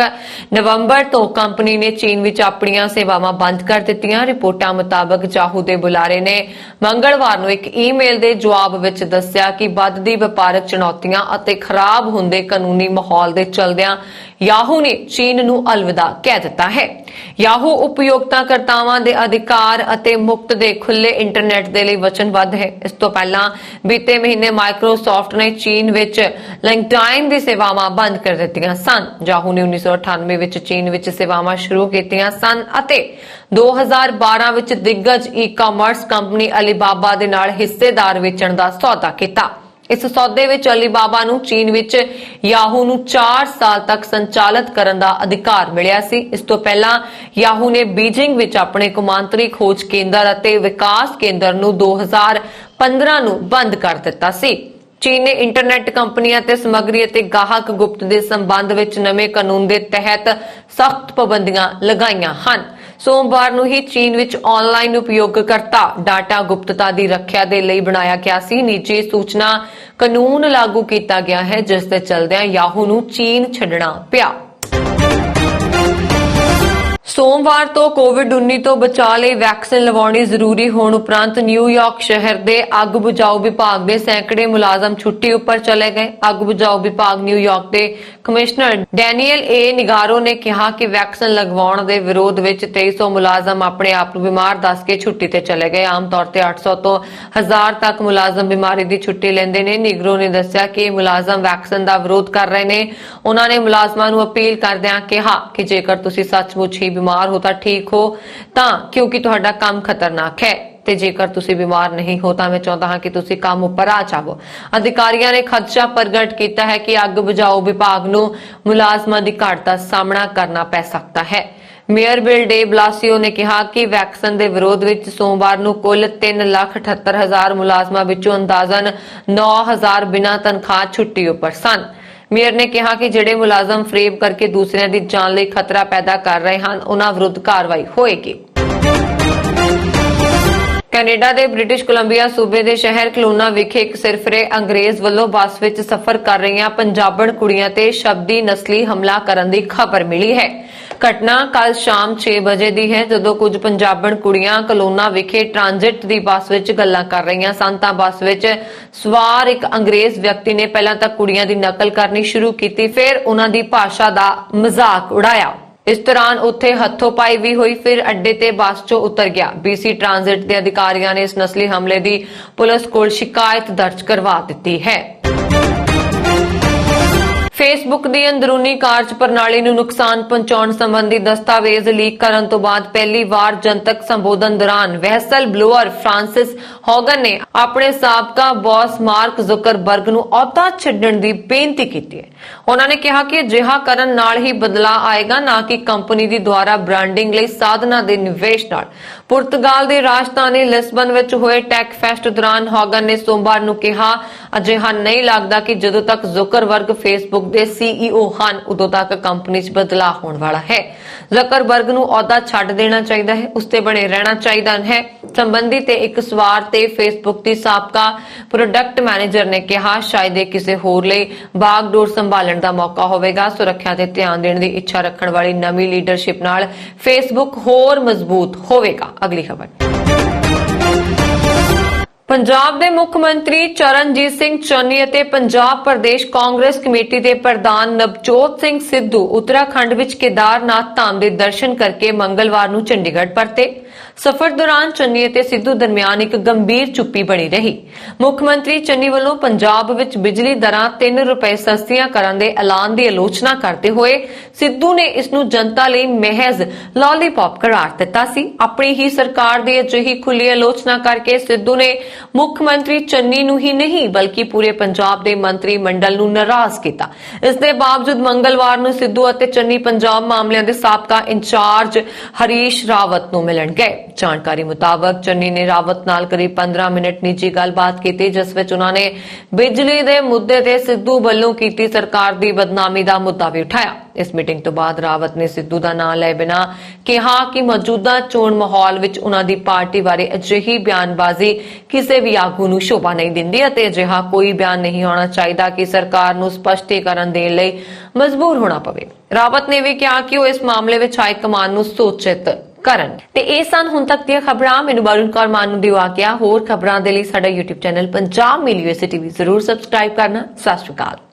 ਨਵੰਬਰ ਤੋਂ ਕੰਪਨੀ ਨੇ ਚੀਨ ਵਿੱਚ ਆਪਣੀਆਂ ਸੇਵਾਵਾਂ ਬੰਦ ਕਰ ਦਿੱਤੀਆਂ। ਰਿਪੋਰਟਾਂ ਮੁਤਾਬਕ ਯਾਹੂ ਦੇ ਬੁਲਾਰੇ ਨੇ ਮੰਗਲਵਾਰ ਨੂੰ ਇੱਕ ਈਮੇਲ ਦੇ ਜਵਾਬ ਵਿੱਚ ਦੱਸਿਆ ਕਿ ਵੱਧਦੀ ਵਪਾਰਕ ਚੁਣੌਤੀਆਂ ਅਤੇ ਖਰਾਬ ਹੁੰਦੇ ਕਾਨੂੰਨੀ ਮਾਹੌਲ ਦੇ ਚਲਦਿਆਂ ਯਾਹੂ ਨੇ ਚੀਨ ਨੂੰ ਅਲਵਿਦਾ ਕਹਿ ਦਿੱਤਾ ਹੈ। ਯਾਹੂ ਉਪਯੋਗਤਾਕਰਤਾਵਾਂ ਦੇ ਅਧਿਕਾਰ ਅਤੇ ਮੁਕਤ ਦੇ ਖੁੱਲੇ ਇੰਟਰਨੈਟ ਦੇ ਲਈ ਵਚਨਬੱਧ ਹੈ। ਇਸ ਤੋਂ ਪਹਿਲਾਂ ਬੀਤੇ ਮਹੀਨੇ ਮਾਈਕਰੋਸਾਫਟ ਨੇ ਚੀਨ ਵਿੱਚ ਲਿੰਕਡਇਨ ਦੀ ਸੇਵਾਵਾਂ ਬੰਦ ਕਰ ਦਿੱਤੀਆਂ ਸਨ। ਯਾਹੂ ਨੇ 1998 ਵਿੱਚ ਚੀਨ ਵਿੱਚ ਸੇਵਾਵਾਂ ਸ਼ੁਰੂ ਕੀਤੀਆਂ ਸਨ ਅਤੇ 2012 ਵਿੱਚ ਦਿੱਗਜ ਈ-ਕਾਮਰਸ ਕੰਪਨੀ ਅਲੀਬਾਬਾ ਦੇ ਨਾਲ ਹਿੱਸੇਦਾਰ ਵੇਚਣ ਦਾ ਸੌਦਾ ਕੀਤਾ। ਇਸ ਸੌਦੇ ਵਿੱਚ ਅਲੀਬਾਬਾ ਨੂੰ ਚੀਨ ਵਿੱਚ ਯਾਹੂ ਨੂੰ 4 ਸਾਲ ਤੱਕ ਸੰਚਾਲਿਤ ਕਰਨ ਦਾ ਅਧਿਕਾਰ ਮਿਲਿਆ ਸੀ। ਇਸ ਤੋਂ ਪਹਿਲਾਂ ਯਾਹੂ ਨੇ ਬੀਜਿੰਗ ਵਿੱਚ ਆਪਣੇ ਕੌਮਾਂਤਰੀ ਖੋਜ ਕੇਂਦਰ ਅਤੇ ਵਿਕਾਸ ਕੇਂਦਰ ਨੂੰ 2015 ਨੂੰ ਬੰਦ ਕਰ ਦਿੱਤਾ ਸੀ। ਚੀਨ ਨੇ ਇੰਟਰਨੈਟ ਕੰਪਨੀਆਂ ਤੇ ਸਮੱਗਰੀ ਅਤੇ ਗਾਹਕ ਗੁਪਤ ਦੇ ਸੰਬੰਧ ਵਿੱਚ ਨਵੇਂ ਕਾਨੂੰਨ ਦੇ ਤਹਿਤ ਸਖਤ ਪਾਬੰਦੀਆਂ ਲਗਾਈਆਂ ਹਨ। ਸੋਮਵਾਰ ਨੂੰ ਹੀ ਚੀਨ ਵਿੱਚ ਆਨਲਾਈਨ ਉਪਯੋਗਕਰਤਾ ਡਾਟਾ ਗੁਪਤਤਾ ਦੀ ਰੱਖਿਆ ਦੇ ਲਈ ਬਣਾਇਆ ਗਿਆ ਸੀ ਨਿੱਜੀ ਸੂਚਨਾ ਕਾਨੂੰਨ ਲਾਗੂ ਕੀਤਾ ਗਿਆ ਹੈ, ਜਿਸ ਦੇ ਚਲਦਿਆਂ ਯਾਹੂ ਨੂੰ ਚੀਨ ਛੱਡਣਾ ਪਿਆ। ਸੋਮਵਾਰ ਤੋਂ ਕੋਵਿਡ-19 ਤੋਂ ਬਚਾਅ ਲਈ ਵੈਕਸੀਨ ਲਗਾਉਣੀ ਜ਼ਰੂਰੀ ਹੋਣ ਉਪਰੰਤ ਨਿਊਯਾਰਕ ਸ਼ਹਿਰ ਦੇ ਅੱਗ ਬੁਝਾਊ ਵਿਭਾਗ ਦੇ ਸੈਂਕੜੇ ਮੁਲਾਜ਼ਮ ਛੁੱਟੀ ਉੱਪਰ ਚਲੇ ਗਏ। ਅੱਗ ਬੁਝਾਊ ਵਿਭਾਗ ਨਿਊਯਾਰਕ ਦੇ ਕਮਿਸ਼ਨਰ ਡੈਨੀਅਲ ਏ ਨਿਗਾਰੋ ਨੇ ਕਿਹਾ ਕਿ ਵੈਕਸੀਨ ਲਗਵਾਉਣ ਦੇ ਵਿਰੋਧ ਵਿੱਚ 2300 ਮੁਲਾਜ਼ਮ ਆਪਣੇ ਆਪ ਨੂੰ ਬਿਮਾਰ ਦੱਸ ਕੇ ਛੁੱਟੀ ਤੇ ਚਲੇ ਗਏ। ਆਮ ਤੌਰ ਤੇ 800 ਤੋਂ 1000 ਤੱਕ ਮੁਲਾਜ਼ਮ ਬਿਮਾਰੀ ਦੀ ਛੁੱਟੀ ਲੈਂਦੇ ਨੇ। ਨਿਗਰੋ ਨੇ ਦੱਸਿਆ ਕਿ ਮੁਲਾਜ਼ਮ ਵੈਕਸੀਨ ਦਾ ਵਿਰੋਧ ਕਰ ਰਹੇ ਨੇ। ਉਹਨਾਂ ਨੇ ਮੁਲਾਜ਼ਮਾਂ ਨੂੰ ਅਪੀਲ ਕਰਦਿਆਂ ਕਿਹਾ ਕਿ ਜੇਕਰ ਤੁਸੀਂ ਸੱਚਮੁੱਚ ਹੀ ਬਿਮਾਰ ਹੋ ਤਾਂ ਠੀਕ ਹੋ ਤਾਂ ਕਿਉਂਕਿ ਤੁਹਾਡਾ ਕੰਮ ਖਤਰਨਾਕ ਹੈ ਤੇ ਜੇਕਰ ਤੁਸੀਂ ਬਿਮਾਰ ਨਹੀਂ ਹੋ ਤਾਂ ਮੈਂ ਚਾਹੁੰਦਾ ਹਾਂ ਕਿ ਤੁਸੀਂ ਕੰਮ ਉੱਪਰ ਆ ਜਾਵੋ। ਅਧਿਕਾਰੀਆਂ ਨੇ ਖਦਸ਼ਾ ਪ੍ਰਗਟ ਕੀਤਾ ਹੈ ਕਿ ਅੱਗ ਬੁਝਾਊ ਵਿਭਾਗ ਨੂੰ ਮੁਲਾਜ਼ਮਾਂ ਦੀ ਘਾਟ ਦਾ ਸਾਹਮਣਾ ਕਰਨਾ ਪੈ ਸਕਦਾ ਹੈ। ਮੇਅਰ ਬਿਲ ਡੇ ਬਲਾਸੀਓ ਨੇ ਕਿਹਾ ਕਿ ਵੈਕਸੀਨ ਦੇ ਵਿਰੋਧ ਵਿੱਚ ਸੋਮਵਾਰ ਨੂੰ ਕੁੱਲ 3,78,000 ਮੁਲਾਜ਼ਮਾਂ ਵਿੱਚੋਂ ਅੰਦਾਜ਼ਨ 9,000 ਬਿਨਾਂ ਤਨਖਾਹ ਛੁੱਟੀ ਉੱਪਰ ਸਨ। ਮੇਅਰ ਨੇ ਕਿਹਾ ਕਿ ਜਿਹੜੇ ਮੁਲਾਜ਼ਮ ਫਰੇਬ ਕਰਕੇ ਦੂਸਰਿਆਂ ਦੀ ਜਾਨ ਲਈ ਖਤਰਾ ਪੈਦਾ ਕਰ ਰਹੇ ਹਨ ਉਹਨਾਂ ਵਿਰੁੱਧ ਕਾਰਵਾਈ ਹੋਏਗੀ। ਕੈਨੇਡਾ ਦੇ ਬ੍ਰਿਟਿਸ਼ ਕੋਲੰਬੀਆ ਸੂਬੇ ਦੇ ਸ਼ਹਿਰ ਕਲੋਨਾ ਵਿਖੇ ਇੱਕ ਸਿਰਫਰੇ ਅੰਗਰੇਜ਼ ਵੱਲੋਂ ਬੱਸ ਵਿੱਚ ਸਫ਼ਰ ਕਰ ਰਹੀਆਂ ਪੰਜਾਬਣ ਕੁੜੀਆਂ ਤੇ ਸ਼ਬਦੀ ਨਸਲੀ ਹਮਲਾ ਕਰਨ ਦੀ ਖਬਰ ਮਿਲੀ ਹੈ। ਘਟਨਾ ਕੱਲ ਸ਼ਾਮ 6 ਵਜੇ ਦੀ ਹੈ, ਜਦੋਂ ਕੁਝ ਪੰਜਾਬਣ ਕੁੜੀਆਂ ਕਲੋਨਾ ਵਿਖੇ ਟ੍ਰਾਂਜ਼ਿਟ ਦੀ ਬੱਸ ਵਿੱਚ ਗੱਲਾਂ ਕਰ ਰਹੀਆਂ ਸਨ ਤਾਂ ਬੱਸ ਵਿੱਚ ਸਵਾਰ ਇੱਕ ਅੰਗਰੇਜ਼ ਵਿਅਕਤੀ ਨੇ ਪਹਿਲਾਂ ਤਾਂ ਕੁੜੀਆਂ ਦੀ ਨਕਲ ਕਰਨੀ ਸ਼ੁਰੂ ਕੀਤੀ, ਫਿਰ ਉਹਨਾਂ ਦੀ ਭਾਸ਼ਾ ਦਾ ਮਜ਼ਾਕ ਉਡਾਇਆ। ਇਸ ਦੌਰਾਨ ਉੱਥੇ ਹੱਥੋਂ-ਪਾਈ ਵੀ ਹੋਈ, ਫਿਰ ਅੱਡੇ ਤੇ ਬੱਸ 'ਚੋਂ ਉਤਰ ਗਿਆ। BC ਟ੍ਰਾਂਜ਼ਿਟ ਦੇ ਅਧਿਕਾਰੀਆਂ ਨੇ ਇਸ ਨਸਲੀ ਹਮਲੇ ਦੀ ਪੁਲਿਸ ਕੋਲ ਸ਼ਿਕਾਇਤ ਦਰਜ ਕਰਵਾ ਦਿੱਤੀ ਹੈ। ਫੇਸਬੁੱਕ ਦੀ ਅੰਦਰੂਨੀ ਕਾਰਜ ਪ੍ਰਣਾਲੀ ਨੂੰ ਨੁਕਸਾਨ ਪਹੁੰਚਾਉਣ ਸੰਬੰਧੀ ਦਸਤਾਵੇਜ਼ ਲੀਕ ਕਰਨ ਤੋਂ ਬਾਅਦ ਪਹਿਲੀ ਵਾਰ ਜਨਤਕ ਸੰਬੋਧਨ ਦੌਰਾਨ ਵੈਸਲ ਬਲੋਅਰ ਫ੍ਰਾਂਸਿਸ ਹੌਗਨ ਨੇ ਆਪਣੇ ਸਾਬਕਾ ਬੌਸ ਮਾਰਕ ਜ਼ੁਕਰਬਰਗ ਨੂੰ ਅਹੁਦਾ ਛੱਡਣ ਦੀ ਬੇਨਤੀ ਕੀਤੀ ਹੈ। ਉਹਨਾਂ ਨੇ ਕਿਹਾ ਕਿ ਅਜਿਹਾ ਕਰਨ ਨਾਲ ਹੀ ਬਦਲਾਅ ਆਏਗਾ, ਨਾ ਕਿ ਕੰਪਨੀ ਦੀ ਦੁਆਰਾ ਬ੍ਰਾਂਡਿੰਗ ਲਈ ਸਾਧਨਾਂ ਦੇ ਨਿਵੇਸ਼ ਨਾਲ। ਪੁਰਤਗਾਲ ਦੀ ਰਾਜਧਾਨੀ ਲਿਸਬਨ ਵਿੱਚ ਹੋਏ ਟੈਕ ਫੈਸਟ ਦੌਰਾਨ ਹੌਗਨ ਨੇ ਸੋਮਵਾਰ ਨੂੰ ਕਿਹਾ, ਅਜਿਹਾ ਨਹੀਂ ਲੱਗਦਾ ਕਿ ਜਦੋਂ ਤੱਕ ਜ਼ੁਕਰਬਰਗ ਫੇਸਬੁੱਕ ਦੇ CEO ਹਨ ਉਦੋਂ ਤੱਕ ਕੰਪਨੀ 'ਚ ਬਦਲਾਅ ਹੋਣ ਵਾਲਾ ਹੈ। ਜ਼ੁਕਰਬਰਗ ਨੂੰ ਅਹੁਦਾ ਛੱਡ ਦੇਣਾ ਚਾਹੀਦਾ ਹੈ, ਉਸ ਤੇ ਬਣੇ ਰਹਿਣਾ ਚਾਹੀਦਾ ਹੈ। ਸੰਬੰਧੀ ਤੇ ਇੱਕ ਸਵਾਰ ਤੇ ਫੇਸਬੁੱਕ ਦੀ ਸਾਬਕਾ ਪ੍ਰੋਡਕਟ ਮੈਨੇਜਰ ਨੇ ਕਿਹਾ, ਸ਼ਾਇਦ ਇਹ ਕਿਸੇ ਹੋਰ ਲਈ ਬਾਗਡੋਰ ਸੰਭਾਲਣ ਦਾ ਮੌਕਾ ਹੋਵੇਗਾ। ਸੁਰੱਖਿਆ ਤੇ ਧਿਆਨ ਦੇਣ ਦੀ ਇੱਛਾ ਰੱਖਣ ਵਾਲੀ ਨਵੀਂ ਲੀਡਰਸ਼ਿਪ ਨਾਲ ਫੇਸਬੁੱਕ ਹੋਰ ਮਜ਼ਬੂਤ ਹੋਵੇਗਾ। ਅਗਲੀ ਖਬਰ, ਪੰਜਾਬ ਦੇ ਮੁੱਖ ਮੰਤਰੀ ਚਰਨਜੀਤ ਸਿੰਘ ਚੰਨੀ ਅਤੇ ਪੰਜਾਬ ਪ੍ਰਦੇਸ਼ ਕਾਂਗਰਸ ਕਮੇਟੀ ਦੇ ਪ੍ਰਧਾਨ ਨਵਜੋਤ ਸਿੰਘ ਸਿੱਧੂ ਉੱਤਰਾਖੰਡ ਵਿੱਚ ਕੇਦਾਰਨਾਥ ਧਾਮ ਦੇ ਦਰਸ਼ਨ ਕਰਕੇ ਮੰਗਲਵਾਰ ਨੂੰ ਚੰਡੀਗੜ੍ਹ ਪਰਤੇ। ਸਫ਼ਰ ਦੌਰਾਨ ਚੰਨੀ ਅਤੇ ਸਿੱਧੂ ਦਰਮਿਆਨ ਇੱਕ ਗੰਭੀਰ ਚੁੱਪੀ ਬਣੀ ਰਹੀ। ਮੁੱਖ ਮੰਤਰੀ ਚੰਨੀ ਵੱਲੋਂ ਪੰਜਾਬ ਵਿੱਚ ਬਿਜਲੀ ਦਰਾਂ 3 ਰੁਪਏ ਸਸਤੀਆਂ ਕਰਨ ਦੇ ਐਲਾਨ ਦੀ ਆਲੋਚਨਾ ਕਰਦੇ ਹੋਏ ਸਿੱਧੂ ਨੇ ਇਸ ਨੂੰ ਜਨਤਾ ਲਈ ਮਹਿਜ਼ ਲਾਲੀਪੌਪ ਕਰਾਰ ਦਿੱਤਾ ਸੀ। ਆਪਣੀ ਹੀ ਸਰਕਾਰ ਦੀ ਅਜਿਹੀ ਖੁੱਲ੍ਹੀ ਆਲੋਚਨਾ ਕਰਕੇ ਸਿੱਧੂ ਨੇ ਮੁੱਖ ਮੰਤਰੀ ਚੰਨੀ ਨੂੰ ਹੀ ਨਹੀਂ ਬਲਕਿ ਪੂਰੇ ਪੰਜਾਬ ਦੇ ਮੰਤਰੀ ਮੰਡਲ ਨੂੰ ਨਾਰਾਜ਼ ਕੀਤਾ। ਇਸ ਦੇ ਬਾਵਜੂਦ ਮੰਗਲਵਾਰ ਨੂੰ ਸਿੱਧੂ ਅਤੇ ਚੰਨੀ ਪੰਜਾਬ ਮਾਮਲਿਆਂ ਦੇ ਸਾਬਕਾ ਇੰਚਾਰਜ ਹਰੀਸ਼ ਰਾਵਤ ਨੂੰ ਮਿਲਣ ਗਏ। ਜਾਣਕਾਰੀ ਮੁਤਾਬਕ ਚੰਨੀ ਨੇ ਰਾਵਤ ਨਾਲ ਕਰੀਬ 15 ਮਿੰਟ ਨਿੱਜੀ ਗੱਲਬਾਤ ਕੀਤੀ, ਜਿਸ ਵਿੱਚ ਉਹਨਾਂ ਨੇ ਬਿਜਲੀ ਦੇ ਮੁੱਦੇ ਤੇ ਸਿੱਧੂ ਵੱਲੋਂ ਕੀਤੀ ਸਰਕਾਰ ਦੀ ਬਦਨਾਮੀ ਦਾ ਮੁੱਦਾ ਵੀ ਉਠਾਇਆ। ਇਸ ਮੀਟਿੰਗ ਤੋਂ ਬਾਅਦ ਰਾਵਤ ਨੇ ਸਿੱਧੂ ਦਾ ਨਾਂ ਲਏ ਬਿਨਾਂ ਕਿਹਾ ਕਿ ਮੌਜੂਦਾ ਚੋਣ ਮਾਹੌਲ ਵਿੱਚ ਉਹਨਾਂ ਦੀ ਪਾਰਟੀ ਬਾਰੇ ਅਜਿਹੀ ਬਿਆਨਬਾਜ਼ੀ ਕਿਸੇ ਵੀ ਆਗੂ ਨੂੰ ਸ਼ੋਭਾ ਨਹੀਂ ਦਿੰਦੀ ਅਤੇ ਅਜਿਹਾ ਕੋਈ ਬਿਆਨ ਨਹੀਂ ਹੋਣਾ ਚਾਹੀਦਾ ਕਿ ਸਰਕਾਰ ਨੂੰ ਸਪਸ਼ਟੀਕਰਨ ਦੇਣ ਲਈ ਮਜਬੂਰ ਹੋਣਾ ਪਵੇ। ਰਾਵਤ ਨੇ ਵੀ ਕਿਹਾ ਕਿ ਉਹ ਇਸ ਮਾਮਲੇ ਵਿੱਚ ਹਾਈ ਕਮਾਨ ਨੂੰ ਸੂਚਿਤ ਕਰਨ। ਤੇ ਇਹ ਸਨ ਹੁਣ ਤੱਕ ਦੀਆਂ ਖਬਰਾਂ। ਮੈਨੂੰ ਵਰੁਣ ਕੌਰ ਮਾਨ ਨੂੰ ਦਿਵਾ ਗਿਆ। ਹੋਰ ਖਬਰਾਂ ਦੇ ਲਈ ਸਾਡਾ YouTube ਚੈਨਲ ਪੰਜਾਬ ਮਿਲ USA TV ਜ਼ਰੂਰ ਸਬਸਕ੍ਰਾਈਬ ਕਰਨਾ। ਸਤਿ ਸ਼੍ਰੀ ਅਕਾਲ।